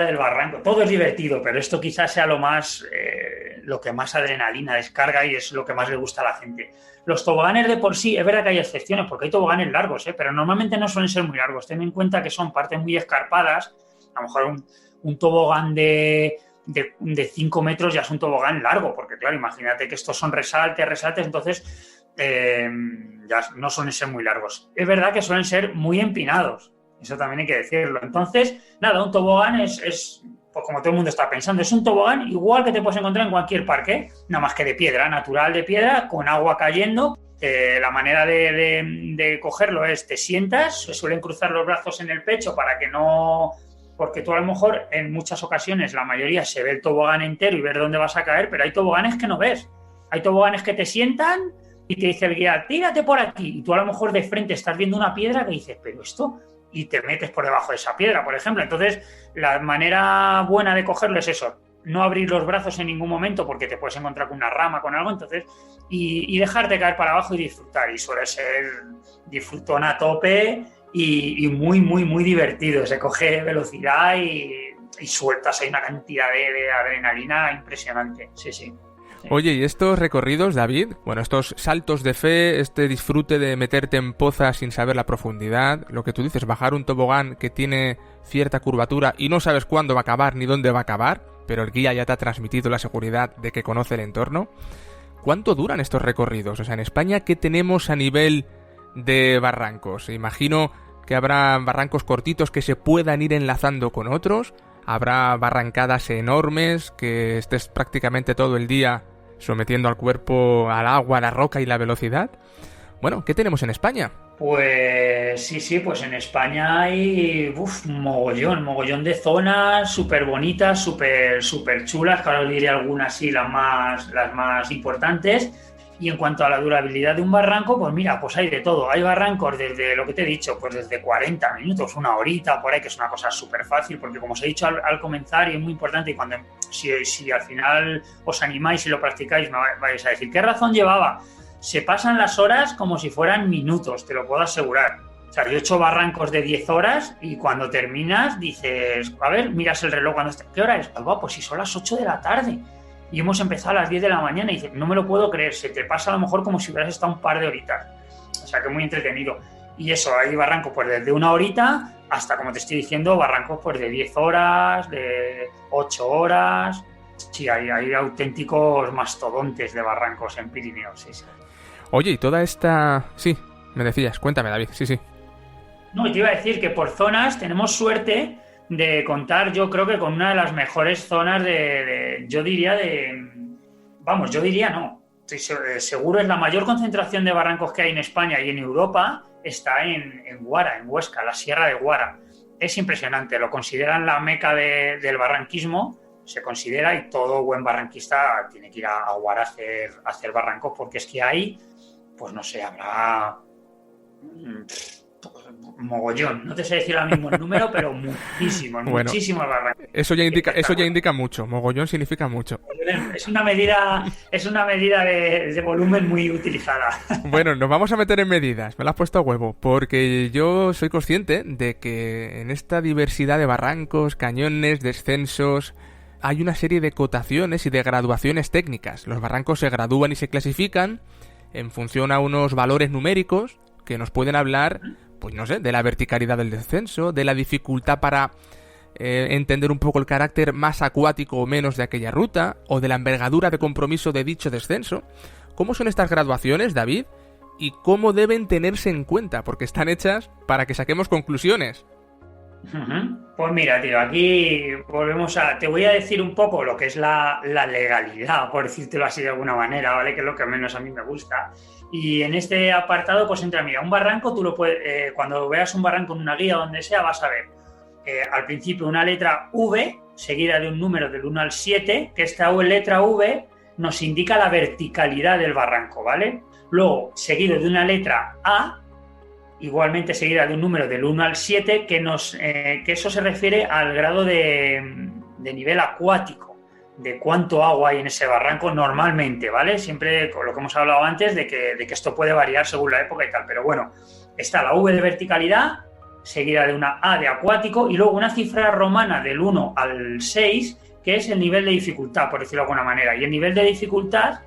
del barranco. Todo es divertido, pero esto quizás sea lo que más adrenalina descarga y es lo que más le gusta a la gente. Los toboganes de por sí, es verdad que hay excepciones, porque hay toboganes largos, pero normalmente no suelen ser muy largos. Ten en cuenta que son partes muy escarpadas. A lo mejor un tobogán de 5 metros ya es un tobogán largo, porque claro, imagínate que estos son resaltes, entonces ya no suelen ser muy largos. Es verdad que suelen ser muy empinados, eso también hay que decirlo. Entonces, nada, un tobogán es pues como todo el mundo está pensando, es un tobogán igual que te puedes encontrar en cualquier parque, nada más que de piedra, natural de piedra, con agua cayendo. La manera de cogerlo es, te sientas, se suelen cruzar los brazos en el pecho para que no... Porque tú a lo mejor en muchas ocasiones, la mayoría, se ve el tobogán entero y ver dónde vas a caer, pero hay toboganes que no ves. Hay toboganes que te sientan y te dice el guía, tírate por aquí. Y tú a lo mejor de frente estás viendo una piedra que dices, pero esto... Y te metes por debajo de esa piedra, por ejemplo. Entonces, la manera buena de cogerlo es eso. No abrir los brazos en ningún momento porque te puedes encontrar con una rama, con algo, entonces... Y dejarte caer para abajo y disfrutar. Y suele ser disfrutón a tope... Y muy, muy, muy divertido. Se coge velocidad y sueltas ahí una cantidad de adrenalina impresionante. Sí. Oye, ¿y estos recorridos, David? Bueno, estos saltos de fe, este disfrute de meterte en pozas sin saber la profundidad, lo que tú dices, bajar un tobogán que tiene cierta curvatura y no sabes cuándo va a acabar ni dónde va a acabar, pero el guía ya te ha transmitido la seguridad de que conoce el entorno. ¿Cuánto duran estos recorridos? O sea, en España, ¿qué tenemos a nivel de barrancos? Imagino que habrá barrancos cortitos que se puedan ir enlazando con otros, habrá barrancadas enormes que estés prácticamente todo el día sometiendo al cuerpo al agua, a la roca y la velocidad. Bueno, ¿qué tenemos en España? Pues sí, pues en España hay mogollón de zonas súper bonitas, súper chulas, que ahora os diré algunas sí, las más importantes. Y en cuanto a la durabilidad de un barranco, pues mira, pues hay de todo. Hay barrancos desde, lo que te he dicho, pues desde 40 minutos, una horita, por ahí, que es una cosa súper fácil, porque como os he dicho al comenzar, y es muy importante, y cuando si al final os animáis y lo practicáis, me vais a decir, ¿qué razón llevaba? Se pasan las horas como si fueran minutos, te lo puedo asegurar. O sea, yo he hecho barrancos de 10 horas y cuando terminas dices, a ver, miras el reloj, ¿qué hora es? Pues si son las 8 de la tarde. Y hemos empezado a las 10 de la mañana y dices, no me lo puedo creer, se te pasa a lo mejor como si hubieras estado un par de horitas. O sea, que muy entretenido. Y eso, hay barrancos pues desde una horita hasta, como te estoy diciendo, barrancos pues de 10 horas, de 8 horas. Sí, hay auténticos mastodontes de barrancos en Pirineos, sí. Oye, y toda esta... Sí, me decías, cuéntame, David, sí. No, y te iba a decir que por zonas tenemos suerte de contar, yo creo que con una de las mejores zonas yo diría no, estoy seguro es la mayor concentración de barrancos que hay en España y en Europa, está en Guara, en Huesca, la Sierra de Guara. Es impresionante, lo consideran la meca del barranquismo, se considera, y todo buen barranquista tiene que ir a Guara a hacer barrancos, porque es que hay, pues no sé, habrá mogollón, no te sé decir ahora mismo el número, pero muchísimos barrancos. Eso ya indica mucho, mogollón significa mucho. Es una medida de volumen muy utilizada. Bueno, nos vamos a meter en medidas, me lo has puesto a huevo, porque yo soy consciente de que en esta diversidad de barrancos, cañones, descensos, hay una serie de cotaciones y de graduaciones técnicas. Los barrancos se gradúan y se clasifican en función a unos valores numéricos que nos pueden hablar, pues no sé, de la verticalidad del descenso, de la dificultad para entender un poco el carácter más acuático o menos de aquella ruta, o de la envergadura de compromiso de dicho descenso. ¿Cómo son estas graduaciones, David? ¿Y cómo deben tenerse en cuenta? Porque están hechas para que saquemos conclusiones. Pues mira, tío, aquí te voy a decir un poco lo que es la legalidad, por decírtelo así de alguna manera, ¿vale? Que es lo que menos a mí me gusta. Y en este apartado, pues entra, mira, un barranco, tú lo puedes, cuando veas un barranco en una guía o donde sea, vas a ver al principio una letra V, seguida de un número del 1 al 7, que esta letra V nos indica la verticalidad del barranco, ¿vale? Luego, seguido de una letra A, igualmente seguida de un número del 1 al 7, que eso se refiere al grado de nivel acuático, de cuánto agua hay en ese barranco normalmente, ¿vale? Siempre con lo que hemos hablado antes de que esto puede variar según la época y tal, pero bueno, está la V de verticalidad, seguida de una A de acuático, y luego una cifra romana del 1 al 6, que es el nivel de dificultad, por decirlo de alguna manera. Y el nivel de dificultad,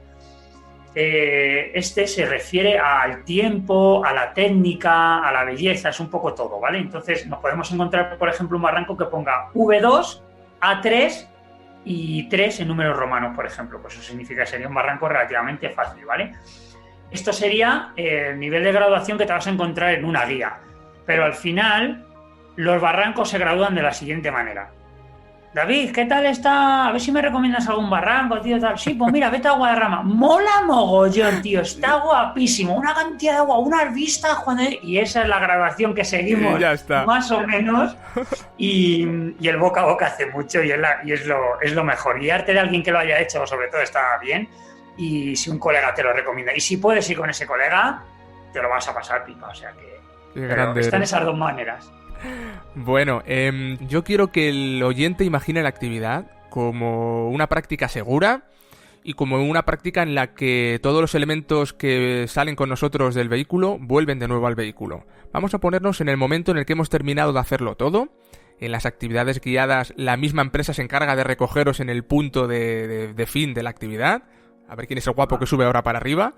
se refiere al tiempo, a la técnica, a la belleza, es un poco todo, ¿vale? Entonces nos podemos encontrar, por ejemplo, un barranco que ponga V2, A3 y 3 en números romanos, por ejemplo. Pues eso significa que sería un barranco relativamente fácil, ¿vale? Esto sería el nivel de graduación que te vas a encontrar en una guía. Pero al final, los barrancos se gradúan de la siguiente manera. David, ¿qué tal está? A ver si me recomiendas algún barranco, tío, tal. Sí, pues mira, vete a Guadarrama. Mola mogollón, tío. Está guapísimo. Una cantidad de agua, unas vistas. Y esa es la graduación que seguimos, ya está, más o menos. Y el boca a boca hace mucho y es lo mejor. Guiarte de alguien que lo haya hecho, sobre todo, está bien. Y si un colega te lo recomienda. Y si puedes ir con ese colega, te lo vas a pasar pipa. O sea que están esas dos maneras. Bueno, yo quiero que el oyente imagine la actividad como una práctica segura y como una práctica en la que todos los elementos que salen con nosotros del vehículo vuelven de nuevo al vehículo. Vamos a ponernos en el momento en el que hemos terminado de hacerlo todo. En las actividades guiadas, la misma empresa se encarga de recogeros en el punto de fin de la actividad. a ver quién es el guapo que sube ahora para arriba,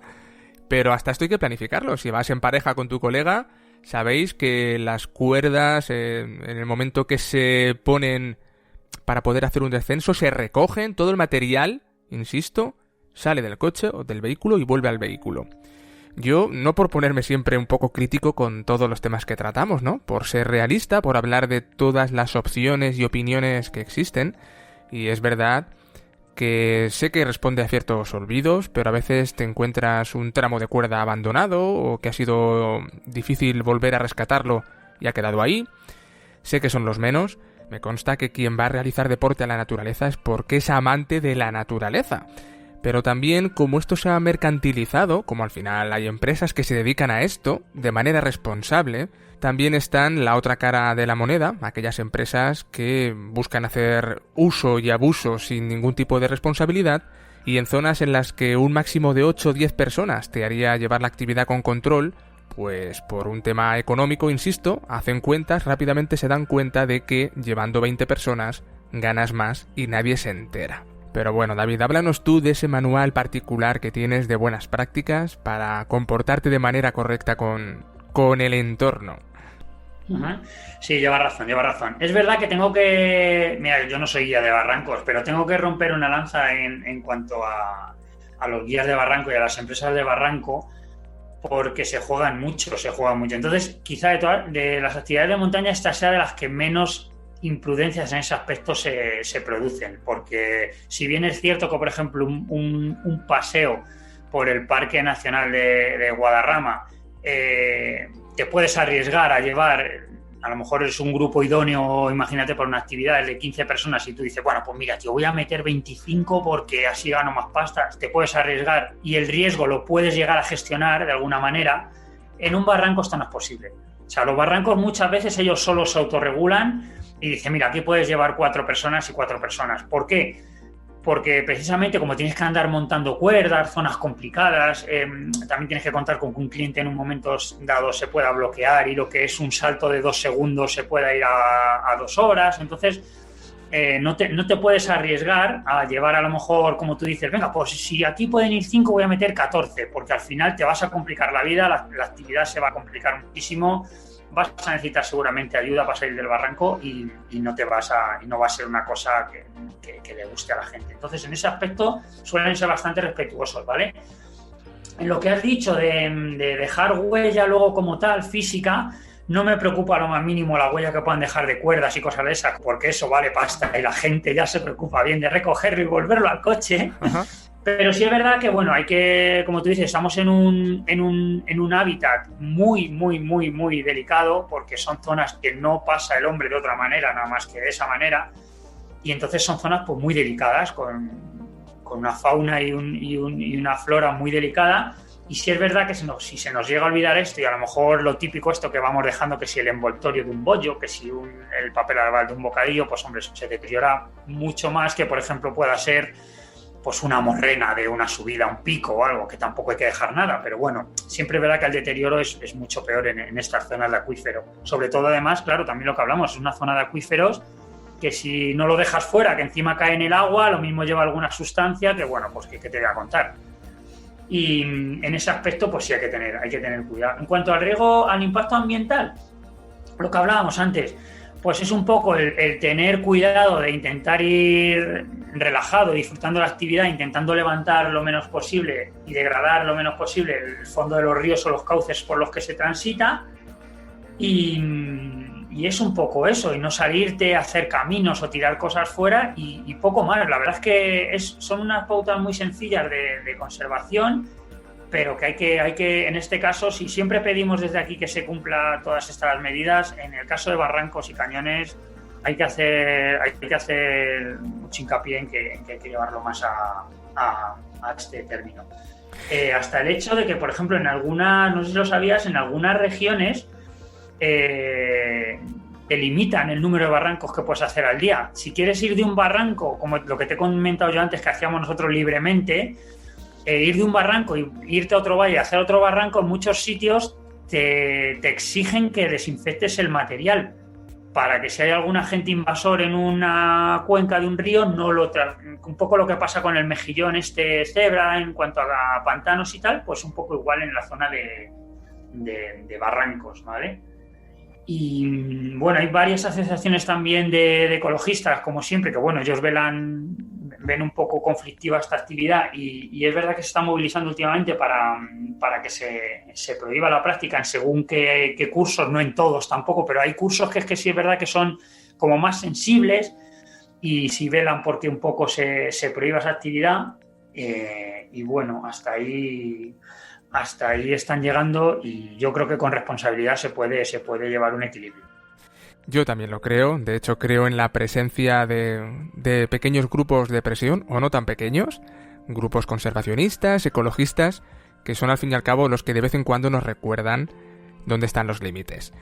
pero hasta esto hay que planificarlo. Si vas en pareja con tu colega, sabéis que las cuerdas, en el momento que se ponen para poder hacer un descenso, se recogen, todo el material, insisto, sale del coche o del vehículo y vuelve al vehículo. Yo, no por ponerme siempre un poco crítico con todos los temas que tratamos, ¿no? Por ser realista, por hablar de todas las opciones y opiniones que existen, y es verdad que sé que responde a ciertos olvidos, pero a veces te encuentras un tramo de cuerda abandonado o que ha sido difícil volver a rescatarlo y ha quedado ahí. Sé que son los menos. Me consta que quien va a realizar deporte a la naturaleza es porque es amante de la naturaleza. Pero también, como esto se ha mercantilizado, como al final hay empresas que se dedican a esto de manera responsable, también están la otra cara de la moneda, aquellas empresas que buscan hacer uso y abuso sin ningún tipo de responsabilidad, y en zonas en las que un máximo de 8 o 10 personas te haría llevar la actividad con control, pues por un tema económico, insisto, hacen cuentas, rápidamente se dan cuenta de que llevando 20 personas ganas más y nadie se entera. Pero bueno, David, háblanos tú de ese manual particular que tienes de buenas prácticas para comportarte de manera correcta con el entorno. Sí, lleva razón. Es verdad que tengo que... Mira, yo no soy guía de barrancos, pero tengo que romper una lanza en cuanto a los guías de barranco y a las empresas de barranco, porque se juegan mucho. Entonces, quizá de las actividades de montaña, esta sea de las que menos imprudencias en ese aspecto se producen, porque si bien es cierto que, por ejemplo, un paseo por el Parque Nacional de Guadarrama te puedes arriesgar a llevar, a lo mejor es un grupo idóneo, imagínate, por una actividad de 15 personas y tú dices, bueno, pues mira, yo voy a meter 25 porque así gano más pasta. Te puedes arriesgar y el riesgo lo puedes llegar a gestionar de alguna manera. En un barranco esto no es posible. O sea, los barrancos muchas veces ellos solo se autorregulan y dicen, mira, aquí puedes llevar 4 personas y 4 personas. ¿Por qué? Porque precisamente como tienes que andar montando cuerdas, zonas complicadas, también tienes que contar con que un cliente en un momento dado se pueda bloquear y lo que es un salto de 2 segundos se pueda ir a 2 horas. Entonces, no te puedes arriesgar a llevar a lo mejor, como tú dices, venga, pues si aquí pueden ir 5 voy a meter 14, porque al final te vas a complicar la vida, la actividad se va a complicar muchísimo. Vas a necesitar seguramente ayuda para salir del barranco y no va a ser una cosa que le guste a la gente. Entonces, en ese aspecto suelen ser bastante respetuosos, ¿vale? En lo que has dicho de dejar huella luego como tal, física, no me preocupa lo más mínimo la huella que puedan dejar de cuerdas y cosas de esas, porque eso vale pasta y la gente ya se preocupa bien de recogerlo y volverlo al coche. Ajá. Pero sí es verdad que, bueno, hay que, como tú dices, estamos en un hábitat muy, muy, muy, muy delicado, porque son zonas que no pasa el hombre de otra manera, nada más que de esa manera, y entonces son zonas pues muy delicadas, con una fauna y una flora muy delicada, y sí es verdad que si se nos llega a olvidar esto, y a lo mejor lo típico esto que vamos dejando, que si el envoltorio de un bollo, que si el papel albal de un bocadillo, pues hombre, eso se deteriora mucho más que, por ejemplo, pueda ser pues una morrena de una subida, un pico o algo, que tampoco hay que dejar nada, pero bueno, siempre es verdad que el deterioro es mucho peor en estas zonas de acuífero. Sobre todo, además, claro, también lo que hablamos, es una zona de acuíferos que si no lo dejas fuera, que encima cae en el agua, lo mismo lleva alguna sustancia que, bueno, pues que te voy a contar. Y en ese aspecto, pues sí hay que tener cuidado. En cuanto al riesgo, al impacto ambiental, lo que hablábamos antes, pues es un poco el tener cuidado de intentar ir relajado, disfrutando la actividad, intentando levantar lo menos posible y degradar lo menos posible el fondo de los ríos o los cauces por los que se transita. Y es un poco eso, y no salirte a hacer caminos o tirar cosas fuera y poco más. La verdad es que son unas pautas muy sencillas de conservación, pero que hay que, en este caso, si siempre pedimos desde aquí que se cumpla todas estas medidas, en el caso de barrancos y cañones hay que hacer mucho hincapié en que hay que llevarlo más a este término. Hasta el hecho de que, por ejemplo, no sé si lo sabías, en algunas regiones te limitan el número de barrancos que puedes hacer al día. Si quieres ir de un barranco, como lo que te he comentado yo antes, que hacíamos nosotros libremente, ir de un barranco y irte a otro valle, hacer otro barranco, en muchos sitios te exigen que desinfectes el material, para que si hay algún agente invasor en una cuenca de un río, un poco lo que pasa con el mejillón cebra en cuanto a pantanos y tal, pues un poco igual en la zona de barrancos, ¿vale? Y bueno, hay varias asociaciones también de ecologistas, como siempre, que bueno, ellos ven un poco conflictiva esta actividad y es verdad que se está movilizando últimamente para que se prohíba la práctica en según qué cursos, no en todos tampoco, pero hay cursos que es que sí es verdad que son como más sensibles y sí velan porque un poco se prohíba esa actividad y bueno, hasta ahí están llegando y yo creo que con responsabilidad se puede llevar un equilibrio. Yo también lo creo, de hecho creo en la presencia de pequeños grupos de presión, o no tan pequeños, grupos conservacionistas, ecologistas, que son al fin y al cabo los que de vez en cuando nos recuerdan dónde están los límites.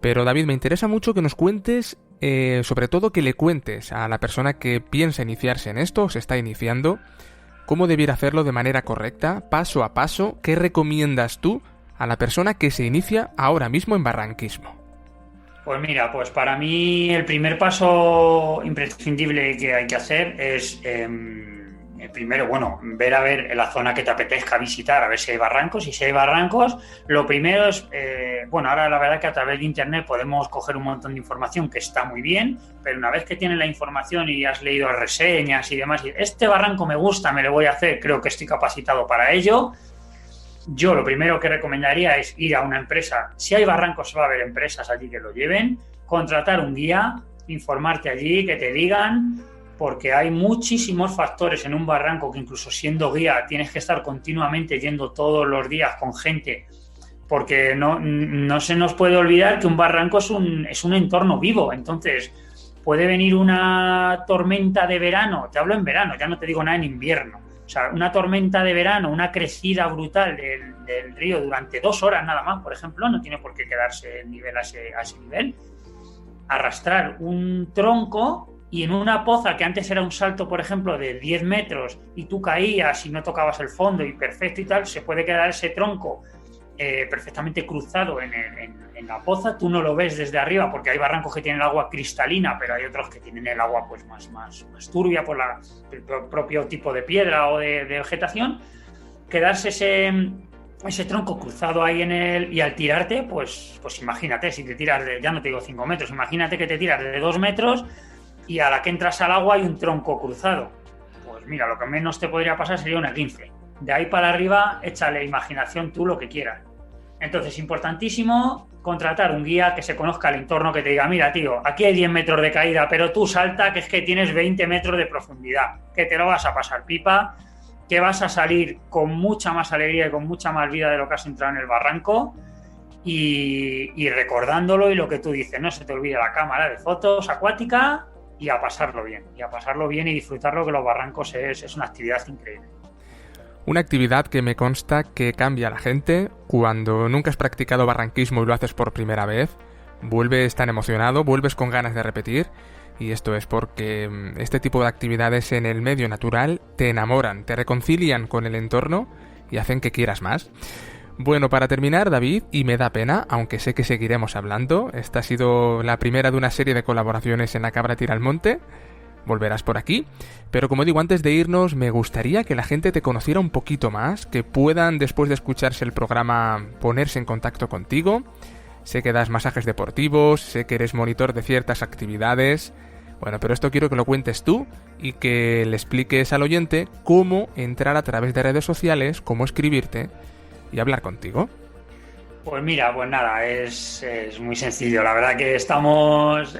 Pero David, me interesa mucho que nos cuentes, sobre todo que le cuentes a la persona que piensa iniciarse en esto, o se está iniciando, cómo debiera hacerlo de manera correcta, paso a paso. ¿Qué recomiendas tú a la persona que se inicia ahora mismo en barranquismo? Pues mira, pues para mí el primer paso imprescindible que hay que hacer es, primero, bueno, ver a ver la zona que te apetezca visitar, a ver si hay barrancos. Y si hay barrancos, lo primero es, bueno, ahora la verdad que a través de internet podemos coger un montón de información que está muy bien, pero una vez que tienes la información y has leído reseñas y demás, y este barranco me gusta, me lo voy a hacer, creo que estoy capacitado para ello. Yo lo primero que recomendaría es ir a una empresa. Si hay barrancos, va a haber empresas allí que lo lleven, contratar un guía, informarte allí, que te digan, porque hay muchísimos factores en un barranco que incluso siendo guía tienes que estar continuamente yendo todos los días con gente, porque no se nos puede olvidar que un barranco es un entorno vivo. Entonces puede venir una tormenta de verano, te hablo en verano, ya no te digo nada en invierno. O sea, una tormenta de verano, una crecida brutal del río durante 2 horas nada más, por ejemplo, no tiene por qué quedarse el nivel a ese nivel. Arrastrar un tronco y en una poza que antes era un salto, por ejemplo, de 10 metros y tú caías y no tocabas el fondo y perfecto y tal, se puede quedar ese tronco perfectamente cruzado en la poza. Tú no lo ves desde arriba porque hay barrancos que tienen el agua cristalina, pero hay otros que tienen el agua pues más turbia por el propio tipo de piedra o de vegetación. Quedarse ese tronco cruzado ahí y al tirarte, pues imagínate, si te tiras ya no te digo 5 metros, imagínate que te tiras de 2 metros y a la que entras al agua hay un tronco cruzado. Pues mira, lo que menos te podría pasar sería un esguince. De ahí para arriba, échale imaginación tú lo que quieras. Entonces, importantísimo contratar un guía que se conozca el entorno, que te diga, mira, tío, aquí hay 10 metros de caída, pero tú salta, que es que tienes 20 metros de profundidad, que te lo vas a pasar pipa, que vas a salir con mucha más alegría y con mucha más vida de lo que has entrado en el barranco y recordándolo y lo que tú dices, no se te olvide la cámara de fotos acuática y a pasarlo bien y disfrutarlo, que los barrancos es una actividad increíble. Una actividad que me consta que cambia a la gente. Cuando nunca has practicado barranquismo y lo haces por primera vez, vuelves tan emocionado, vuelves con ganas de repetir, y esto es porque este tipo de actividades en el medio natural te enamoran, te reconcilian con el entorno y hacen que quieras más. Bueno, para terminar, David, y me da pena, aunque sé que seguiremos hablando, esta ha sido la primera de una serie de colaboraciones en La Cabra Tira al Monte. Volverás por aquí, pero como digo, antes de irnos, me gustaría que la gente te conociera un poquito más, que puedan, después de escucharse el programa, ponerse en contacto contigo. Sé que das masajes deportivos, sé que eres monitor de ciertas actividades. Bueno, pero esto quiero que lo cuentes tú y que le expliques al oyente cómo entrar a través de redes sociales, cómo escribirte y hablar contigo. Pues mira, pues nada, es muy sencillo. La verdad que estamos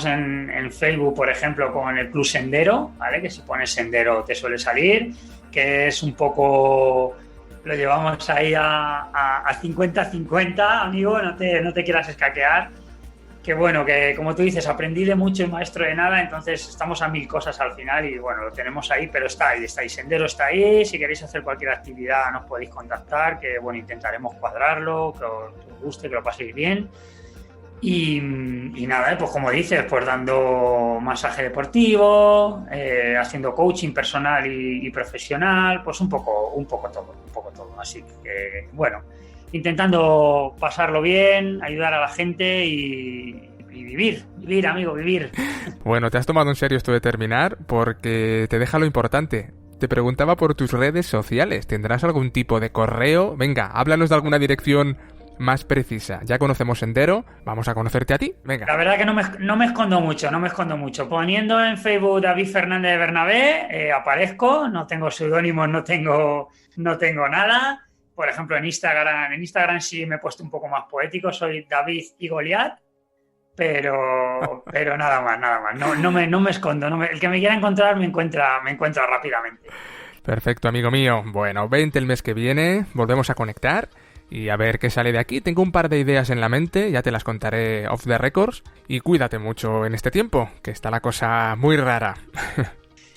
en Facebook, por ejemplo, con el Club Sendero, ¿vale? Que si pones Sendero te suele salir, que es un poco... Lo llevamos ahí a 50-50, amigo, no te quieras escaquear. Que bueno, que como tú dices, aprendí de mucho y maestro de nada, entonces estamos a 1000 cosas al final y bueno, lo tenemos ahí, pero está ahí, Sendero está ahí. Si queréis hacer cualquier actividad nos podéis contactar, que bueno, intentaremos cuadrarlo, que os guste, que lo paséis bien. Y nada, pues como dices, pues dando masaje deportivo, haciendo coaching personal y profesional, pues un poco todo. Así que bueno, intentando pasarlo bien, ayudar a la gente y Y vivir, amigo, vivir. Bueno, te has tomado en serio esto de terminar porque te deja lo importante. Te preguntaba por tus redes sociales. ¿Tendrás algún tipo de correo? Venga, háblanos de alguna dirección más precisa. Ya conocemos Sendero, vamos a conocerte a ti. Venga. La verdad que no me escondo mucho. Poniendo en Facebook David Fernández de Bernabé, aparezco, no tengo seudónimos, no tengo nada. Por ejemplo, en Instagram sí me he puesto un poco más poético, soy David y Goliat, pero nada más. No me escondo. El que me quiera encontrar me encuentra rápidamente. Perfecto, amigo mío. Bueno, vente el mes que viene, volvemos a conectar y a ver qué sale de aquí. Tengo un par de ideas en la mente, ya te las contaré off the records. Y cuídate mucho en este tiempo, que está la cosa muy rara.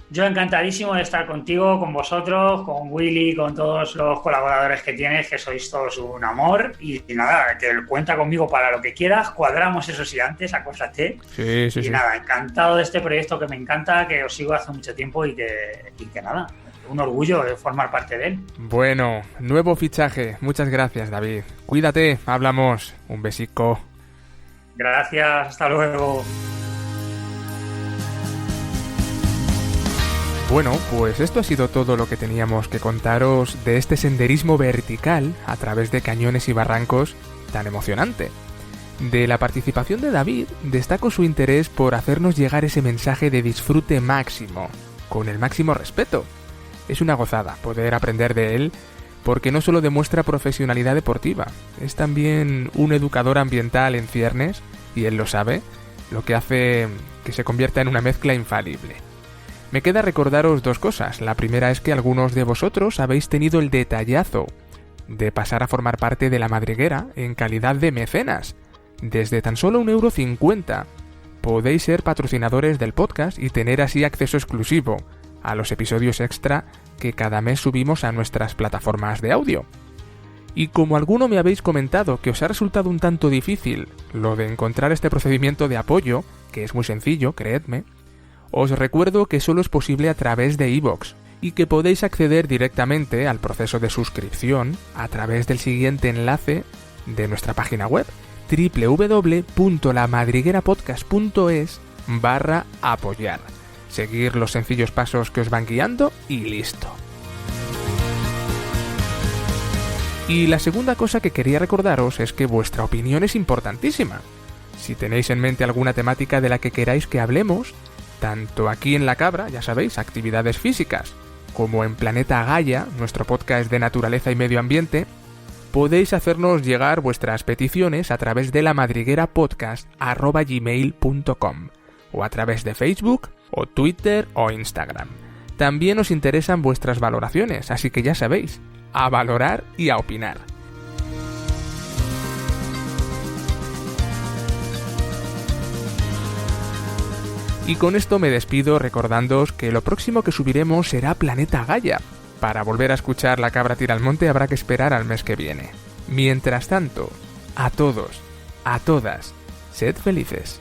Yo encantadísimo de estar contigo, con vosotros, con Willy, con todos los colaboradores que tienes, que sois todos un amor. Y nada, que cuenta conmigo para lo que quieras. Cuadramos eso sí antes, acuérdate. Sí. Nada, encantado de este proyecto que me encanta, que os sigo hace mucho tiempo y que nada, un orgullo de formar parte de él. Bueno, nuevo fichaje. Muchas gracias, David. Cuídate, hablamos. Un besico. Gracias, hasta luego. Bueno, pues esto ha sido todo lo que teníamos que contaros de este senderismo vertical a través de cañones y barrancos tan emocionante. De la participación de David, destaco su interés por hacernos llegar ese mensaje de disfrute máximo, con el máximo respeto. Es una gozada poder aprender de él, porque no solo demuestra profesionalidad deportiva, es también un educador ambiental en ciernes, y él lo sabe, lo que hace que se convierta en una mezcla infalible. Me queda recordaros dos cosas. La primera es que algunos de vosotros habéis tenido el detallazo de pasar a formar parte de La Madriguera en calidad de mecenas. Desde tan solo 1,50 € podéis ser patrocinadores del podcast y tener así acceso exclusivo a los episodios extra que cada mes subimos a nuestras plataformas de audio. Y como alguno me habéis comentado que os ha resultado un tanto difícil lo de encontrar este procedimiento de apoyo, que es muy sencillo, creedme, os recuerdo que solo es posible a través de iVoox y que podéis acceder directamente al proceso de suscripción a través del siguiente enlace de nuestra página web www.lamadriguerapodcast.es/apoyar. Seguir los sencillos pasos que os van guiando y listo. Y la segunda cosa que quería recordaros es que vuestra opinión es importantísima. Si tenéis en mente alguna temática de la que queráis que hablemos, tanto aquí en La Cabra, ya sabéis, actividades físicas, como en Planeta Gaia, nuestro podcast de naturaleza y medio ambiente, podéis hacernos llegar vuestras peticiones a través de lamadriguerapodcast@gmail.com o a través de Facebook, o Twitter o Instagram. También nos interesan vuestras valoraciones, así que ya sabéis, a valorar y a opinar. Y con esto me despido recordándoos que lo próximo que subiremos será Planeta Gaia. Para volver a escuchar La Cabra Tira al Monte habrá que esperar al mes que viene. Mientras tanto, a todos, a todas, sed felices.